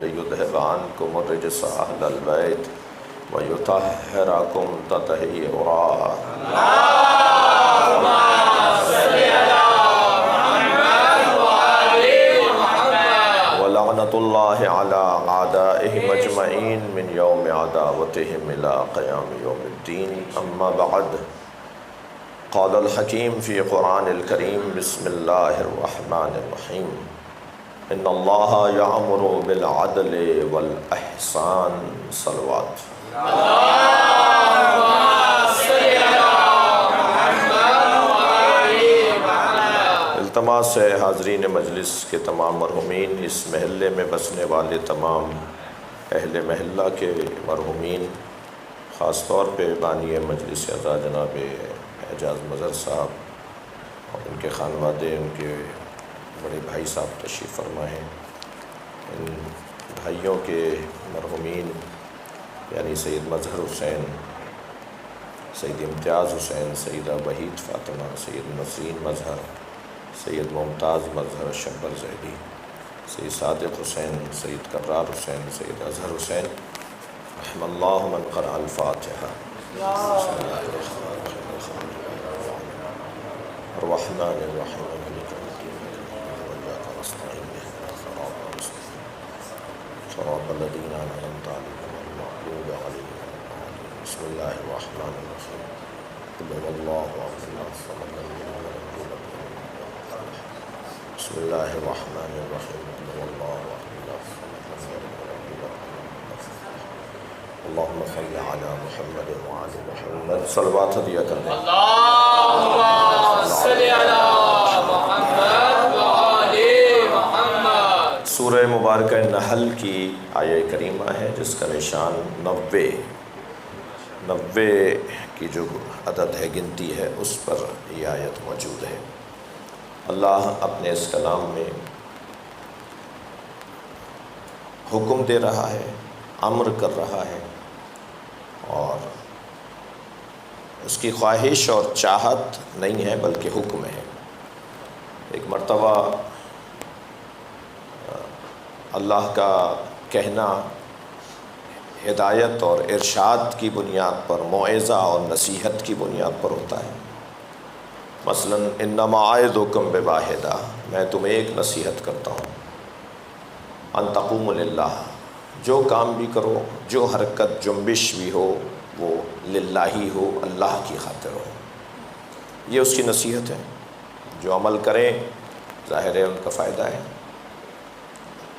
لِيُذْهِبَ عَنْكُمُ الرِّجْسَ أَهْلَ الْبَيْتِ وَيُطَهِّرَكُمْ تَطْهِيرًا۔ اللهم صل على محمد وآل محمد وَلَعْنَةُ اللَّهِ عَلَى أَعْدَائِهِمْ أَجْمَعِينَ مِنْ يَوْمِ عَدَاوَتِهِمْ إِلَى قِيَامِ يَوْمِ الدِّينِ۔ أما بعد، قال الحكيم في قرآن الكريم بسم الله الرحمن الرحيم ان اللہ یأمر بالعدل والإحسان صلوات۔ التماس ہے حاضرین مجلس کے تمام مرحومین، اس محلے میں بسنے والے تمام اہل محلہ کے مرحومین، خاص طور پہ بانی مجلس اعضا جناب اعجاز مظہر صاحب اور ان کے خانوادے، ان کے بڑے بھائی صاحب تشریف فرما ہیں، ان بھائیوں کے مرحومین یعنی سید مظہر حسین، سید امتیاز حسین، سیدہ وحید فاطمہ، سید نسرین مظہر، سید ممتاز مظہر شبر زیدی، سید صادق حسین، سید کرار حسین، سید اظہر حسین، رحم اللہ من قرأ الفاتحہ۔ بسم اللہ الرحمن الرحیم صراط الذین انعمت علیہم غیر المغضوب علیہم ولا الضالین۔ بسم اللہ الرحمن الرحیم قل هو اللہ احد الصمد لم یلد ولم یولد ولم یکن له کفوا احد۔ بسم اللہ الرحمن الرحیم قل هو اللہ احد الصمد لم یلد ولم یولد ولم یکن له کفوا احد۔ اللہم صل علی محمد وعلی محمد۔ صلوات دیا کر دیں۔ اللہم صل علی محمد وعلی محمد۔ سورہ مبارکہ نحل کی آیہ کریمہ ہے جس کا نشان 90 کی جو عدد ہے، گنتی ہے، اس پر یہ آیت موجود ہے۔ اللہ اپنے اس کلام میں حکم دے رہا ہے، امر کر رہا ہے، اور اس کی خواہش اور چاہت نہیں ہے بلکہ حکم ہے۔ ایک مرتبہ اللہ کا کہنا ہدایت اور ارشاد کی بنیاد پر، موعظہ اور نصیحت کی بنیاد پر ہوتا ہے۔ مثلا انما اعظکم بواحدہ، میں تمہیں ایک نصیحت کرتا ہوں، ان تقوموا للہ، جو کام بھی کرو، جو حرکت جنبش بھی ہو، وہ للہ ہی ہو، اللہ کی خاطر ہو۔ یہ اس کی نصیحت ہے۔ جو عمل کریں ظاہر ہے ان کا فائدہ ہے،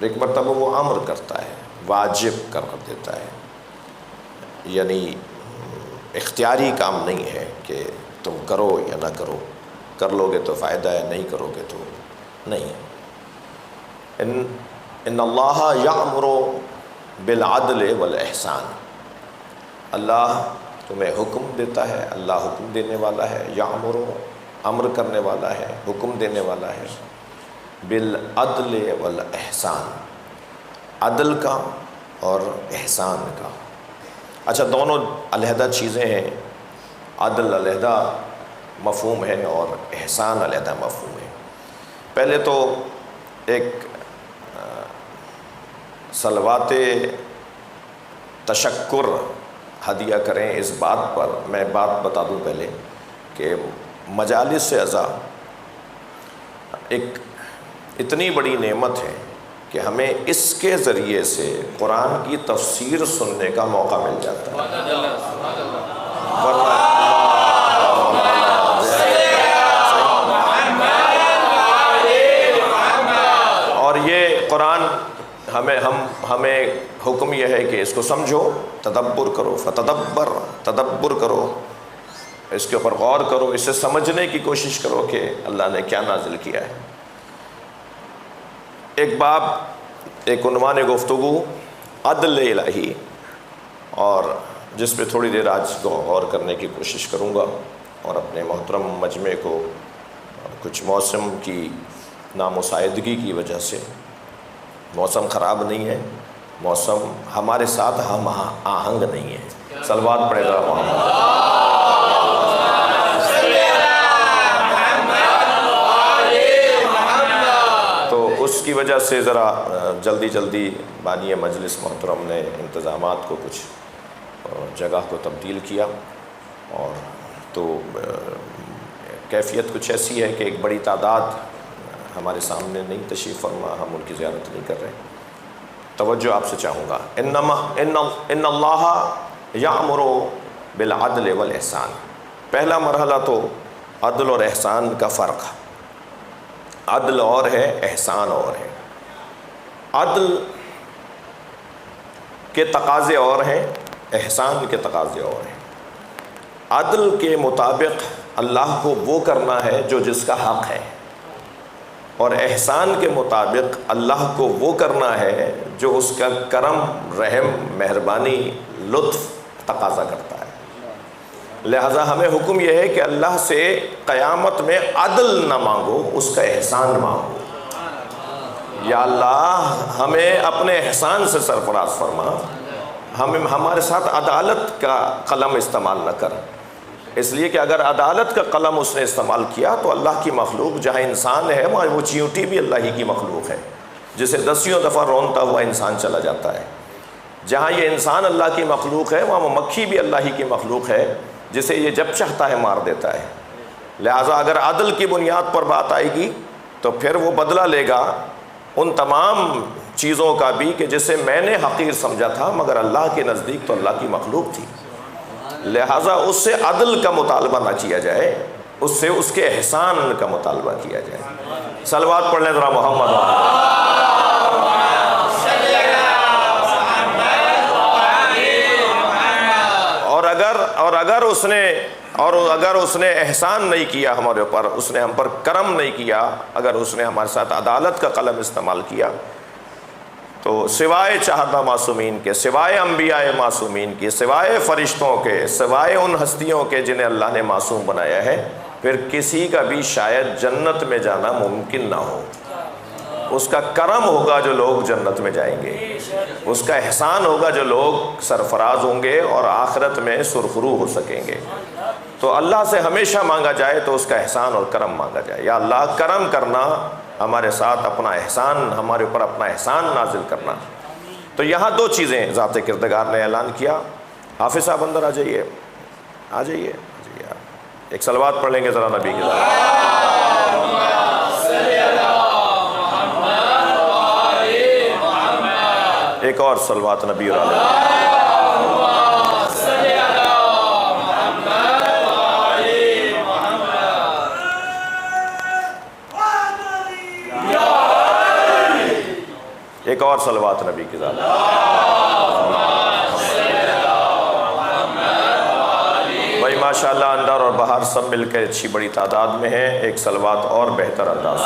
ایک مرتبہ وہ امر کرتا ہے، واجب کر دیتا ہے، یعنی اختیاری کام نہیں ہے کہ تم کرو یا نہ کرو، کر لو گے تو فائدہ ہے، نہیں کرو گے تو نہیں۔ ان اللہ یأمر بالعدل والاحسان، اللہ تمہیں حکم دیتا ہے، اللہ حکم دینے والا ہے، یأمر امر کرنے والا ہے، حکم دینے والا ہے، بالعدل والاحسان، عدل کا اور احسان کا۔ اچھا، دونوں علیحدہ چیزیں ہیں، عدل علیحدہ مفہوم ہے اور احسان علیحدہ مفہوم ہے۔ پہلے تو ایک صلوات تشکر ہدیہ کریں اس بات پر۔ میں بات بتا دوں پہلے کہ مجالس اعضا ایک اتنی بڑی نعمت ہے کہ ہمیں اس کے ذریعے سے قرآن کی تفسیر سننے کا موقع مل جاتا ہے، اور یہ قرآن ہمیں حکم یہ ہے کہ اس کو سمجھو، تدبر کرو، تدبر کرو، اس کے اوپر غور کرو، اسے سمجھنے کی کوشش کرو کہ اللہ نے کیا نازل کیا ہے۔ ایک باب، ایک عنوان گفتگو عدل الہی، اور جس پہ تھوڑی دیر آج کو غور کرنے کی کوشش کروں گا، اور اپنے محترم مجمع کو کچھ موسم کی نامساعدگی کی وجہ سے، موسم خراب نہیں ہے، موسم ہمارے ساتھ ہم آہنگ نہیں ہے۔ صلوات پڑھے گا محمد۔ تو اس کی وجہ سے ذرا جلدی بانی مجلس محترم نے انتظامات کو کچھ جگہ کو تبدیل کیا، اور تو کیفیت کچھ ایسی ہے کہ ایک بڑی تعداد ہمارے سامنے نہیں تشریف فرما، ہم ان کی زیارت نہیں کر رہے۔ توجہ آپ سے چاہوں گا، ان اللہ یأمر بالعدل والاحسان۔ پہلا مرحلہ تو عدل اور احسان کا فرق، عدل اور ہے، احسان اور ہے۔ عدل کے تقاضے اور ہیں، احسان کے تقاضے اور ہیں۔ عدل کے مطابق اللہ کو وہ کرنا ہے جو جس کا حق ہے، اور احسان کے مطابق اللہ کو وہ کرنا ہے جو اس کا کرم، رحم، مہربانی، لطف تقاضا کرتا ہے۔ لہذا ہمیں حکم یہ ہے کہ اللہ سے قیامت میں عدل نہ مانگو، اس کا احسان مانگو۔ یا اللہ ہمیں اپنے احسان سے سرفراز فرما، ہمارے ساتھ عدالت کا قلم استعمال نہ کر، اس لیے کہ اگر عدالت کا قلم اس نے استعمال کیا تو اللہ کی مخلوق جہاں انسان ہے وہاں وہ چیونٹی بھی اللہ ہی کی مخلوق ہے، جسے دسیوں دفعہ رونتا ہوا انسان چلا جاتا ہے۔ جہاں یہ انسان اللہ کی مخلوق ہے وہاں وہ مکھی بھی اللہ ہی کی مخلوق ہے، جسے یہ جب چاہتا ہے مار دیتا ہے۔ لہٰذا اگر عدل کی بنیاد پر بات آئے گی تو پھر وہ بدلہ لے گا ان تمام چیزوں کا بھی کہ جسے میں نے حقیر سمجھا تھا مگر اللہ کے نزدیک تو اللہ کی مخلوق تھی۔ لہٰذا اس سے عدل کا مطالبہ نہ کیا جائے، اس سے اس کے احسان کا مطالبہ کیا جائے۔ صلوات پڑھ لیں ذرا محمد۔ اور اگر اس نے احسان نہیں کیا ہمارے اوپر، اس نے ہم پر کرم نہیں کیا، اگر اس نے ہمارے ساتھ عدالت کا قلم استعمال کیا، تو سوائے چاہدہ معصومین کے، سوائے انبیاء معصومین کی، سوائے فرشتوں کے، سوائے ان ہستیوں کے جنہیں اللہ نے معصوم بنایا ہے، پھر کسی کا بھی شاید جنت میں جانا ممکن نہ ہو۔ اس کا کرم ہوگا جو لوگ جنت میں جائیں گے، اس کا احسان ہوگا جو لوگ سرفراز ہوں گے اور آخرت میں سرخرو ہو سکیں گے۔ تو اللہ سے ہمیشہ مانگا جائے تو اس کا احسان اور کرم مانگا جائے۔ یا اللہ کرم کرنا ہمارے ساتھ، اپنا احسان، ہمارے اوپر اپنا احسان نازل کرنا۔ تو یہاں دو چیزیں ذات کردگار نے اعلان کیا۔ حافظ صاحب اندر آ جائیے، آ جائیے، ایک صلوات پڑھ لیں گے ذرا نبی کی ذات۔ ایک اور صلوات نبی اور علیہ۔ ایک اور صلوات نبی کی ذات۔ بھائی ماشاءاللہ اندر اور باہر سب مل کے اچھی بڑی تعداد میں ہیں، ایک صلوات اور بہتر انداز سے۔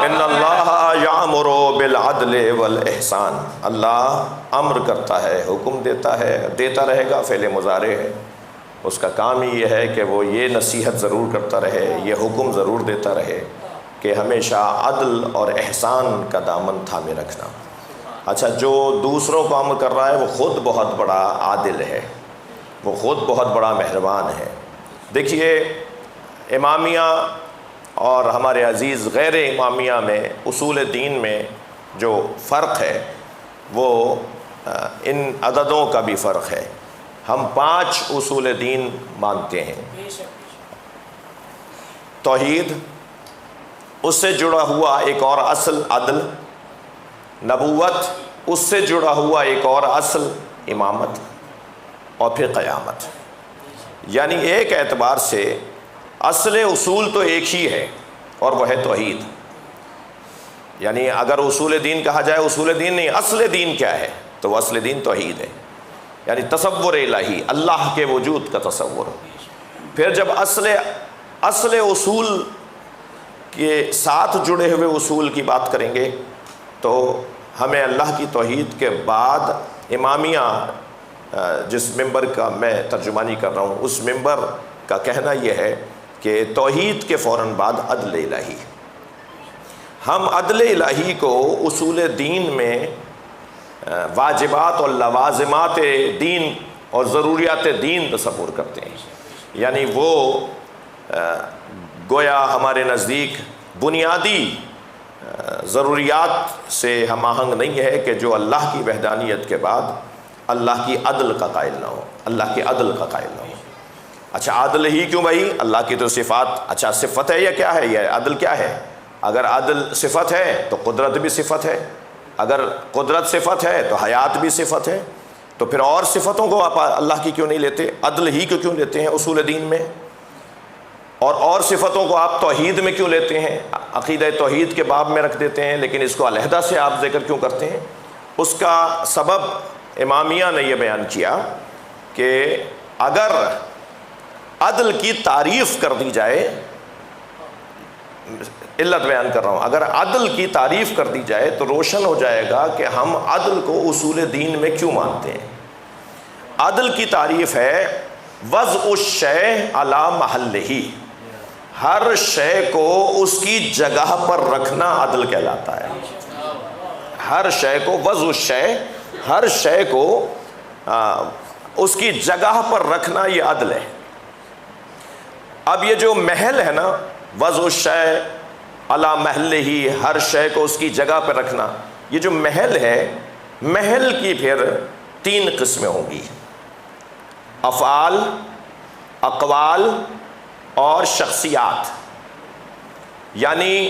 ان اللہ یأمر بالعدل والاحسان، اللہ امر کرتا ہے، حکم دیتا ہے، دیتا رہے گا، فعل مضارع ہے۔ اس کا کام ہی یہ ہے کہ وہ یہ نصیحت ضرور کرتا رہے، یہ حکم ضرور دیتا رہے کہ ہمیشہ عدل اور احسان کا دامن تھامے رکھنا۔ اچھا، جو دوسروں کو امر کر رہا ہے وہ خود بہت بڑا عادل ہے، وہ خود بہت بڑا مہربان ہے۔ دیکھیے، امامیہ اور ہمارے عزیز غیر امامیہ میں اصول دین میں جو فرق ہے وہ ان عددوں کا بھی فرق ہے۔ ہم 5 اصول دین مانتے ہیں۔ توحید، اس سے جڑا ہوا ایک اور اصل عدل، نبوت، اس سے جڑا ہوا ایک اور اصل امامت، اور پھر قیامت۔ یعنی ایک اعتبار سے اصل اصول تو ایک ہی ہے اور وہ ہے توحید۔ یعنی اگر اصول دین کہا جائے، اصول دین نہیں، اصل دین کیا ہے؟ تو وہ اصل دین توحید ہے، یعنی تصور الہی، اللہ کے وجود کا تصور۔ پھر جب اصل اصول کے ساتھ جڑے ہوئے اصول کی بات کریں گے تو ہمیں اللہ کی توحید کے بعد امامیہ جس ممبر کا میں ترجمانی کر رہا ہوں، اس ممبر کا کہنا یہ ہے کہ توحید کے فوراً بعد عدل الہی۔ ہم عدل الہی کو اصول دین میں واجبات اور لوازمات دین اور ضروریات دین تصور کرتے ہیں، یعنی وہ گویا ہمارے نزدیک بنیادی ضروریات سے ہم آہنگ نہیں ہے کہ جو اللہ کی وحدانیت کے بعد اللہ کی عدل کا قائل نہ ہو، اللہ کی عدل کا قائل نہ ہو۔ اچھا عدل ہی کیوں بھائی؟ اللہ کی تو صفات، اچھا صفت ہے یا کیا ہے؟ یہ عدل کیا ہے؟ اگر عدل صفت ہے تو قدرت بھی صفت ہے، اگر قدرت صفت ہے تو حیات بھی صفت ہے، تو پھر اور صفتوں کو آپ اللہ کی کیوں نہیں لیتے؟ عدل ہی کو کیوں لیتے ہیں اصول دین میں؟ اور صفتوں کو آپ توحید میں کیوں لیتے ہیں؟ عقیدہ توحید کے باب میں رکھ دیتے ہیں، لیکن اس کو علیحدہ سے آپ ذکر کیوں کرتے ہیں؟ اس کا سبب امامیہ نے یہ بیان کیا کہ اگر عدل کی تعریف کر دی جائے، علت بیان کر رہا ہوں، اگر عدل کی تعریف کر دی جائے تو روشن ہو جائے گا کہ ہم عدل کو اصول دین میں کیوں مانتے ہیں۔ عدل کی تعریف ہے وضع الشیء علی محلہ، ہر شے کو اس کی جگہ پر رکھنا عدل کہلاتا ہے۔ ہر شے کو وضع الشیء، ہر شے کو اس کی جگہ پر رکھنا یہ عدل ہے۔ اب یہ جو محل ہے نا، وضع الشیء علی محلہ، ہر شے کو اس کی جگہ پہ رکھنا، یہ جو محل ہے، محل کی پھر 3 قسمیں ہوں گی، افعال، اقوال اور شخصیات۔ یعنی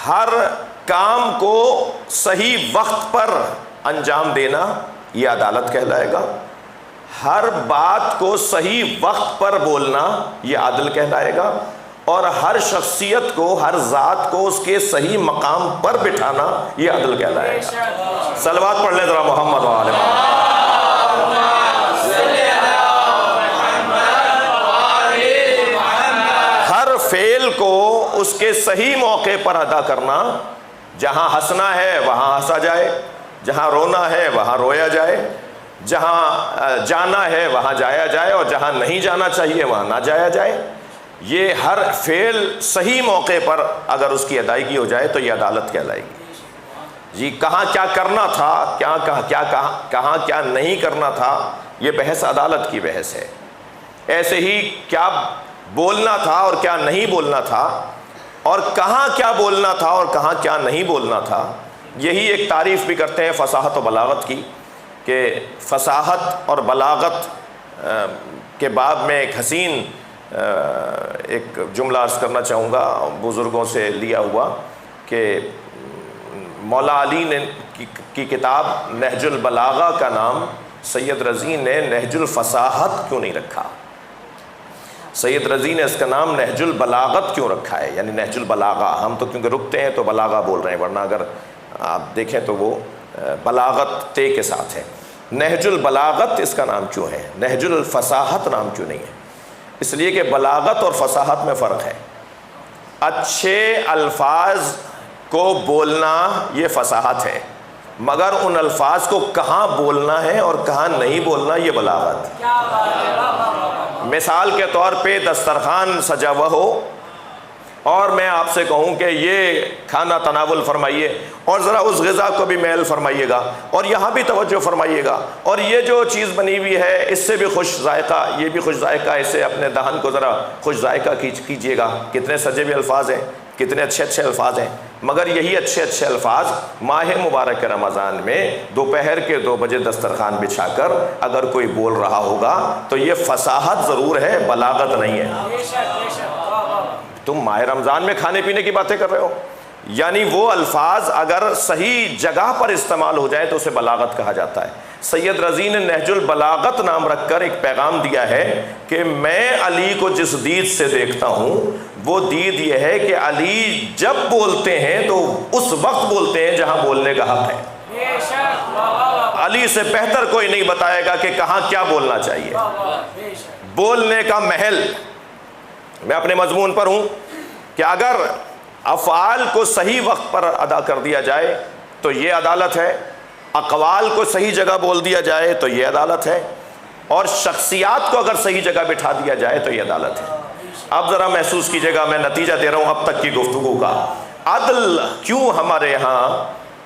ہر کام کو صحیح وقت پر انجام دینا یہ عدالت کہلائے گا، ہر بات کو صحیح وقت پر بولنا یہ عدل کہلائے گا، اور ہر شخصیت کو، ہر ذات کو اس کے صحیح مقام پر بٹھانا یہ عدل کہلائے گا۔ صلوات پڑھ لیں ذرا محمد و آل محمد۔ ہر فعل کو اس کے صحیح موقع پر ادا کرنا، جہاں ہنسنا ہے وہاں ہنسا جائے، جہاں رونا ہے وہاں رویا جائے، جہاں جانا ہے وہاں جایا جائے، اور جہاں نہیں جانا چاہیے وہاں نہ جایا جائے۔ یہ ہر فعل صحیح موقع پر اگر اس کی ادائیگی ہو جائے تو یہ عدالت کہلائے گی۔ جی کہاں کیا کرنا تھا، کہاں کیا نہیں کرنا تھا، یہ بحث عدالت کی بحث ہے۔ ایسے ہی کیا بولنا تھا اور کیا نہیں بولنا تھا، اور کہاں کیا بولنا تھا اور کہاں کیا نہیں بولنا تھا، یہی ایک تعریف بھی کرتے ہیں فصاحت و بلاغت کی، کہ فصاحت اور بلاغت کے باب میں ایک حسین ایک جملہ عرض کرنا چاہوں گا بزرگوں سے لیا ہوا، کہ مولا علی نے کی کتاب نہج البلاغہ کا نام سید رضی نے نہج الفصاحت کیوں نہیں رکھا؟ سید رضی نے اس کا نام نہج البلاغت کیوں رکھا ہے؟ یعنی نہج البلاغہ، ہم تو کیونکہ رکتے ہیں تو بلاغہ بول رہے ہیں، ورنہ اگر آپ دیکھیں تو وہ بلاغت تے کے ساتھ ہے۔ نہج البلاغت اس کا نام کیوں ہے؟ نہج الفصاحت نام کیوں نہیں ہے؟ اس لیے کہ بلاغت اور فصاحت میں فرق ہے۔ اچھے الفاظ کو بولنا یہ فصاحت ہے، مگر ان الفاظ کو کہاں بولنا ہے اور کہاں نہیں بولنا یہ بلاغت۔ مثال کے طور پہ دسترخوان سجا ہوا ہو اور میں آپ سے کہوں کہ یہ کھانا تناول فرمائیے اور ذرا اس غذا کو بھی میل فرمائیے گا اور یہاں بھی توجہ فرمائیے گا، اور یہ جو چیز بنی ہوئی ہے اس سے بھی خوش ذائقہ، یہ بھی خوش ذائقہ، اسے اپنے دہن کو ذرا خوش ذائقہ کیجیے گا۔ کتنے سجے ہوئے الفاظ ہیں، کتنے اچھے اچھے الفاظ ہیں، مگر یہی اچھے اچھے الفاظ ماہ مبارک رمضان میں دوپہر کے 2 بجے دسترخوان بچھا کر اگر کوئی بول رہا ہوگا تو یہ فصاحت ضرور ہے، بلاغت نہیں ہے۔ تم ماہ رمضان میں کھانے پینے کی باتیں کر رہے ہو، یعنی وہ الفاظ اگر صحیح جگہ پر استعمال ہو جائے تو اسے بلاغت کہا جاتا ہے۔ سید رضی نے نہج البلاغت نام رکھ کر ایک پیغام دیا ہے کہ میں علی کو جس دید سے دیکھتا ہوں وہ دید یہ ہے کہ علی جب بولتے ہیں تو اس وقت بولتے ہیں جہاں بولنے کا حق ہے۔ علی سے بہتر کوئی نہیں بتائے گا کہ کہاں کیا بولنا چاہیے۔ بولنے کا محل، میں اپنے مضمون پر ہوں کہ اگر افعال کو صحیح وقت پر ادا کر دیا جائے تو یہ عدالت ہے، اقوال کو صحیح جگہ بول دیا جائے تو یہ عدالت ہے، اور شخصیات کو اگر صحیح جگہ بٹھا دیا جائے تو یہ عدالت ہے۔ اب ذرا محسوس کیجئے گا، میں نتیجہ دے رہا ہوں اب تک کی گفتگو کا۔ عدل کیوں ہمارے یہاں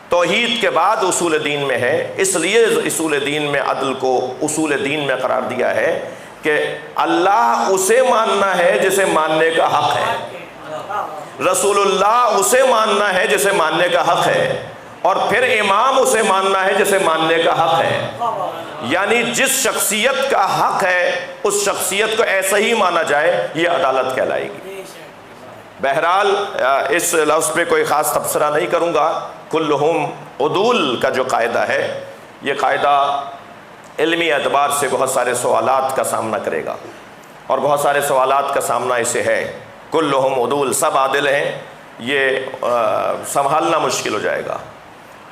توحید کے بعد اصول دین میں ہے؟ اس لیے اصول دین میں عدل کو اصول دین میں قرار دیا ہے کہ اللہ اسے ماننا ہے جسے ماننے کا حق ہے، رسول اللہ اسے ماننا ہے جسے ماننے کا حق ہے، اور پھر امام اسے ماننا ہے جسے ماننے کا حق ہے۔ یعنی جس شخصیت کا حق ہے اس شخصیت کو ایسا ہی مانا جائے، یہ عدالت کہلائے گی۔ بہرحال اس لفظ پہ کوئی خاص تبصرہ نہیں کروں گا۔ کلہم عدول کا جو قاعدہ ہے، یہ قاعدہ علمی اعتبار سے بہت سارے سوالات کا سامنا کرے گا، اور بہت سارے سوالات کا سامنا اسے ہے۔ کلہم عدول، سب عادل ہیں، یہ سنبھالنا مشکل ہو جائے گا۔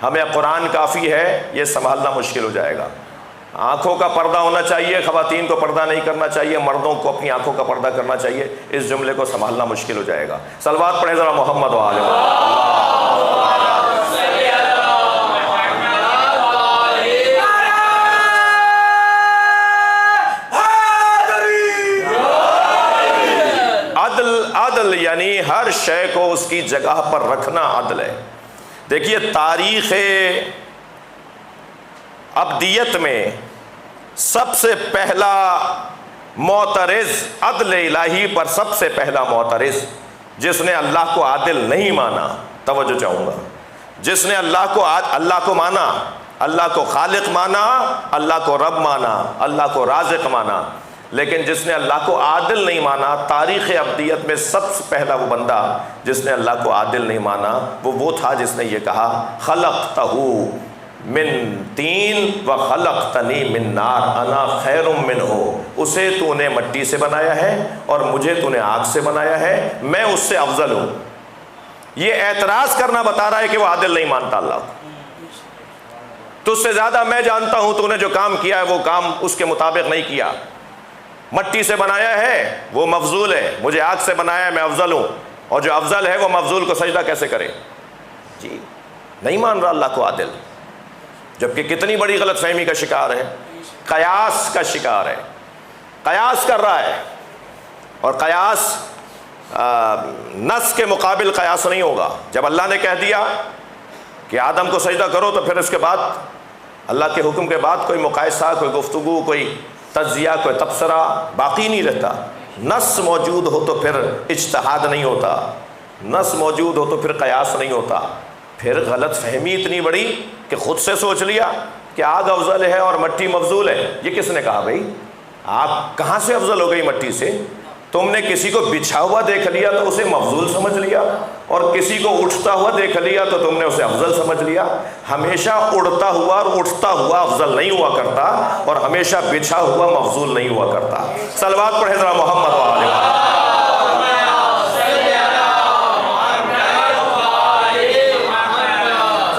ہمیں قرآن کافی ہے، یہ سنبھالنا مشکل ہو جائے گا۔ آنکھوں کا پردہ ہونا چاہیے، خواتین کو پردہ نہیں کرنا چاہیے، مردوں کو اپنی آنکھوں کا پردہ کرنا چاہیے، اس جملے کو سنبھالنا مشکل ہو جائے گا۔ صلوات پڑھیں ذرا محمد و آل محمد۔ عدل یعنی ہر شے کو اس کی جگہ پر رکھنا عدل ہے۔ دیکھیے تاریخ ابدیت میں سب سے پہلا معترض، عدل الہی پر سب سے پہلا معترض جس نے اللہ کو عادل نہیں مانا، توجہ چاہوں گا، جس نے اللہ کو مانا، اللہ کو خالق مانا، اللہ کو رب مانا، اللہ کو رازق مانا، لیکن جس نے اللہ کو عادل نہیں مانا، تاریخ ابدیت میں سب سے پہلا وہ بندہ جس نے اللہ کو عادل نہیں مانا، وہ تھا جس نے یہ کہا خلقتہ من طین وخلقتنی من نار انا خیر منہ، اسے تو نے مٹی سے بنایا ہے اور مجھے تو نے آگ سے بنایا ہے، میں اس سے افضل ہوں۔ یہ اعتراض کرنا بتا رہا ہے کہ وہ عادل نہیں مانتا اللہ کو۔ تجھ سے زیادہ میں جانتا ہوں، تو نے جو کام کیا ہے وہ کام اس کے مطابق نہیں کیا۔ مٹی سے بنایا ہے وہ مفضول ہے، مجھے آگ سے بنایا ہے میں افضل ہوں، اور جو افضل ہے وہ مفضول کو سجدہ کیسے کرے؟ جی نہیں مان رہا اللہ کو عادل، جبکہ کتنی بڑی غلط فہمی کا شکار ہے، قیاس کا شکار ہے، قیاس کر رہا ہے، اور قیاس نص کے مقابل قیاس نہیں ہوگا۔ جب اللہ نے کہہ دیا کہ آدم کو سجدہ کرو، تو پھر اس کے بعد اللہ کے حکم کے بعد کوئی مقایسہ، کوئی گفتگو، کوئی تجزیہ، کوئی تبصرہ باقی نہیں رہتا۔ نص موجود ہو تو پھر اجتہاد نہیں ہوتا، نص موجود ہو تو پھر قیاس نہیں ہوتا۔ پھر غلط فہمی اتنی بڑی کہ خود سے سوچ لیا کہ آگ افضل ہے اور مٹی مفضول ہے۔ یہ کس نے کہا بھائی؟ آگ کہاں سے افضل ہو گئی مٹی سے؟ تم نے کسی کو بچھا ہوا دیکھ لیا تو اسے مفضول سمجھ لیا، اور کسی کو اٹھتا ہوا دیکھ لیا تو تم نے اسے افضل سمجھ لیا۔ ہمیشہ اڑتا ہوا اور اٹھتا ہوا افضل نہیں ہوا کرتا، اور ہمیشہ بچھا ہوا مفضول نہیں ہوا کرتا۔ صلوات پڑھیں ذرا محمد و آل محمد۔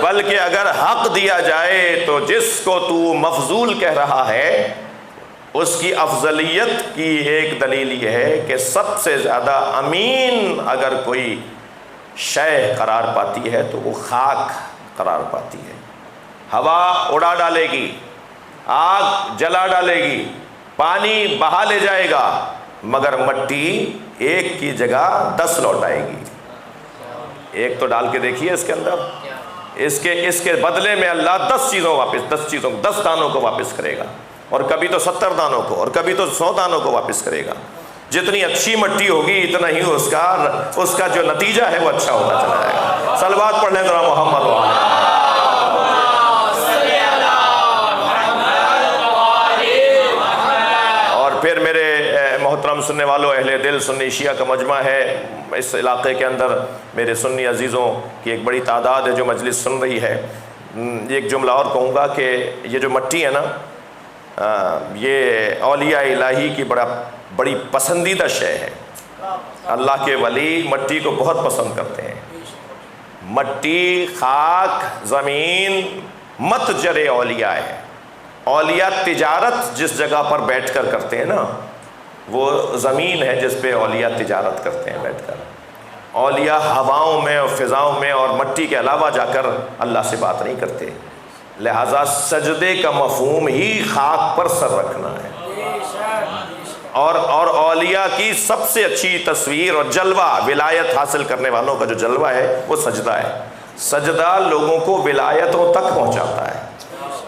بلکہ اگر حق دیا جائے تو جس کو تو مفضول کہہ رہا ہے، اس کی افضلیت کی ایک دلیل یہ ہے کہ سب سے زیادہ امین اگر کوئی شے قرار پاتی ہے تو وہ خاک قرار پاتی ہے۔ ہوا اڑا ڈالے گی، آگ جلا ڈالے گی، پانی بہا لے جائے گا، مگر مٹی ایک کی جگہ 10 لوٹائے گی۔ ایک تو ڈال کے دیکھیے اس کے اندر، اس کے بدلے میں اللہ 10 دانوں کو واپس کرے گا، اور کبھی تو 70 دانوں کو، اور کبھی تو 100 دانوں کو واپس کرے گا۔ جتنی اچھی مٹی ہوگی اتنا ہی اس کا جو نتیجہ ہے وہ اچھا ہوتا چلا جائے گا۔ صلوات پڑھ لیں ذرا محمد و آل محمد۔ اور پھر میرے محترم سننے والوں، اہل دل سنی شیعہ کا مجمع ہے اس علاقے کے اندر، میرے سنی عزیزوں کی ایک بڑی تعداد ہے جو مجلس سن رہی ہے۔ ایک جملہ اور کہوں گا کہ یہ جو مٹی ہے نا، یہ اولیاء الہی کی بڑی پسندیدہ شے ہے۔ اللہ کے ولی مٹی کو بہت پسند کرتے ہیں۔ مٹی، خاک، زمین متجر اولیاء ہے۔ اولیاء تجارت جس جگہ پر بیٹھ کر کرتے ہیں نا، وہ زمین ہے جس پہ اولیاء تجارت کرتے ہیں بیٹھ کر۔ اولیاء ہواؤں میں اور فضاؤں میں اور مٹی کے علاوہ جا کر اللہ سے بات نہیں کرتے، لہٰذا سجدے کا مفہوم ہی خاک پر سر رکھنا ہے۔ اور اولیاء کی سب سے اچھی تصویر اور جلوہ، ولایت حاصل کرنے والوں کا جو جلوہ ہے وہ سجدہ ہے۔ سجدہ لوگوں کو ولایتوں تک پہنچاتا ہے۔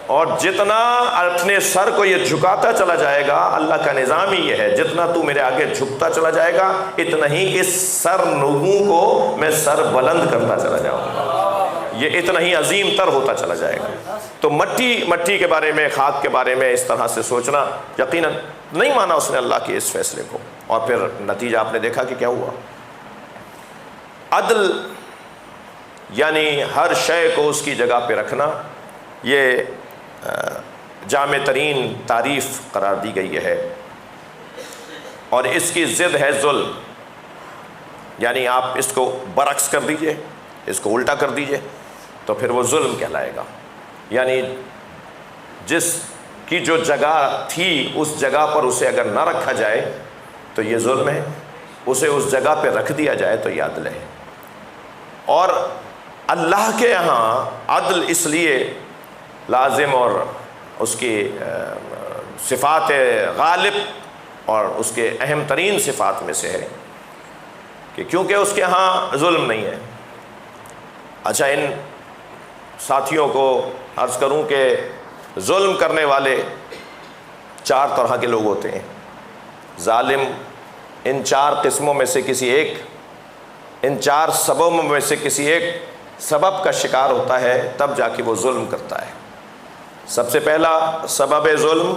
اور جتنا اپنے سر کو یہ جھکاتا چلا جائے گا، اللہ کا نظام ہی یہ ہے، جتنا تو میرے آگے جھکتا چلا جائے گا اتنا ہی اس سر نگوں کو میں سر بلند کرتا چلا جاؤں گا، یہ اتنا ہی عظیم تر ہوتا چلا جائے گا۔ تو مٹی کے بارے میں، خاک کے بارے میں اس طرح سے سوچنا، یقیناً نہیں مانا اس نے اللہ کے اس فیصلے کو، اور پھر نتیجہ آپ نے دیکھا کہ کیا ہوا۔ عدل یعنی ہر شے کو اس کی جگہ پہ رکھنا، یہ جامع ترین تعریف قرار دی گئی ہے، اور اس کی ضد ہے ظلم، یعنی آپ اس کو برعکس کر دیجئے، اس کو الٹا کر دیجئے تو پھر وہ ظلم کہلائے گا۔ یعنی جس کی جو جگہ تھی اس جگہ پر اسے اگر نہ رکھا جائے تو یہ ظلم ہے، اسے اس جگہ پہ رکھ دیا جائے تو یہ عدل ہے۔ اور اللہ کے یہاں عدل اس لیے لازم اور اس کی صفات غالب اور اس کے اہم ترین صفات میں سے ہے کہ کیونکہ اس کے ہاں ظلم نہیں ہے۔ اچھا، ان ساتھیوں کو عرض کروں کہ ظلم کرنے والے 4 طرح کے لوگ ہوتے ہیں۔ ظالم ان 4 قسموں میں سے کسی ایک، ان 4 سببوں میں سے کسی ایک سبب کا شکار ہوتا ہے، تب جا کے وہ ظلم کرتا ہے۔ سب سے پہلا سبب ظلم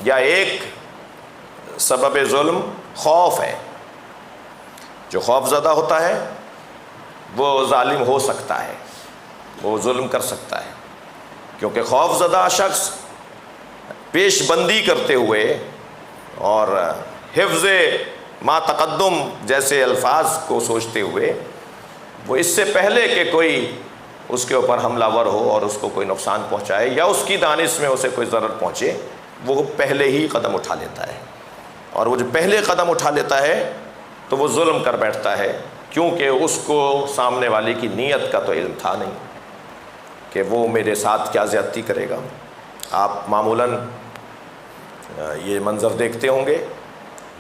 یا ایک سبب ظلم خوف ہے۔ جو خوف زدہ ہوتا ہے وہ ظالم ہو سکتا ہے، وہ ظلم کر سکتا ہے، کیونکہ خوف زدہ شخص پیش بندی کرتے ہوئے اور حفظ ما تقدم جیسے الفاظ کو سوچتے ہوئے، وہ اس سے پہلے کہ کوئی اس کے اوپر حملہ ور ہو اور اس کو کوئی نقصان پہنچائے یا اس کی دانش میں اسے کوئی ضرر پہنچے، وہ پہلے ہی قدم اٹھا لیتا ہے، اور وہ جو پہلے قدم اٹھا لیتا ہے تو وہ ظلم کر بیٹھتا ہے، کیونکہ اس کو سامنے والے کی نیت کا تو علم تھا نہیں کہ وہ میرے ساتھ کیا زیادتی کرے گا۔ آپ معمولاً یہ منظر دیکھتے ہوں گے،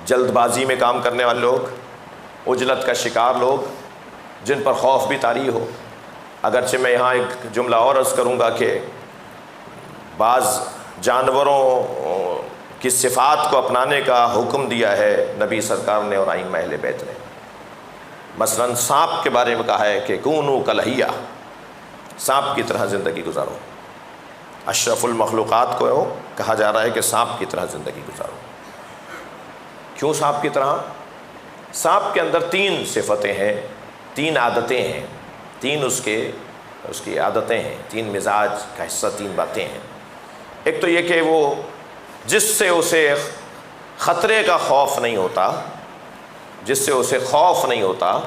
جلد بازی میں کام کرنے والے لوگ، عجلت کا شکار لوگ، جن پر خوف بھی طاری ہو۔ اگرچہ میں یہاں ایک جملہ اور عرض کروں گا کہ بعض جانوروں کی صفات کو اپنانے کا حکم دیا ہے نبی سرکار نے اور ائمہ اہل بیت نے۔ مثلاً سانپ کے بارے میں کہا ہے کہ کونوا کلہیہ، سانپ کی طرح زندگی گزارو۔ اشرف المخلوقات کو کہا جا رہا ہے کہ سانپ کی طرح زندگی گزارو۔ کیوں سانپ کی طرح؟ سانپ کے اندر 3 صفتیں ہیں، 3 عادتیں ہیں، 3 اس کی عادتیں ہیں، 3 مزاج کا حصہ، 3 باتیں ہیں۔ ایک تو یہ کہ وہ جس سے اسے خطرے کا خوف نہیں ہوتا، جس سے اسے خوف نہیں ہوتا،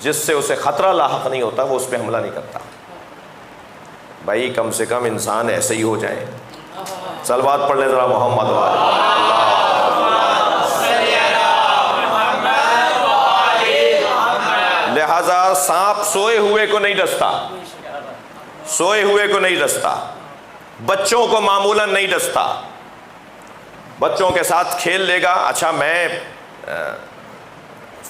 جس سے اسے خطرہ لاحق نہیں ہوتا، وہ اس پہ حملہ نہیں کرتا۔ بھائی کم سے کم انسان ایسے ہی ہو جائیں۔ صلوات پڑھ لیں ذرا محمد لہذا سانپ سوئے ہوئے کو نہیں ڈستا، سوئے ہوئے کو نہیں ڈستا، بچوں کو معمولاً نہیں ڈستا، بچوں کے ساتھ کھیل لے گا۔ اچھا، میں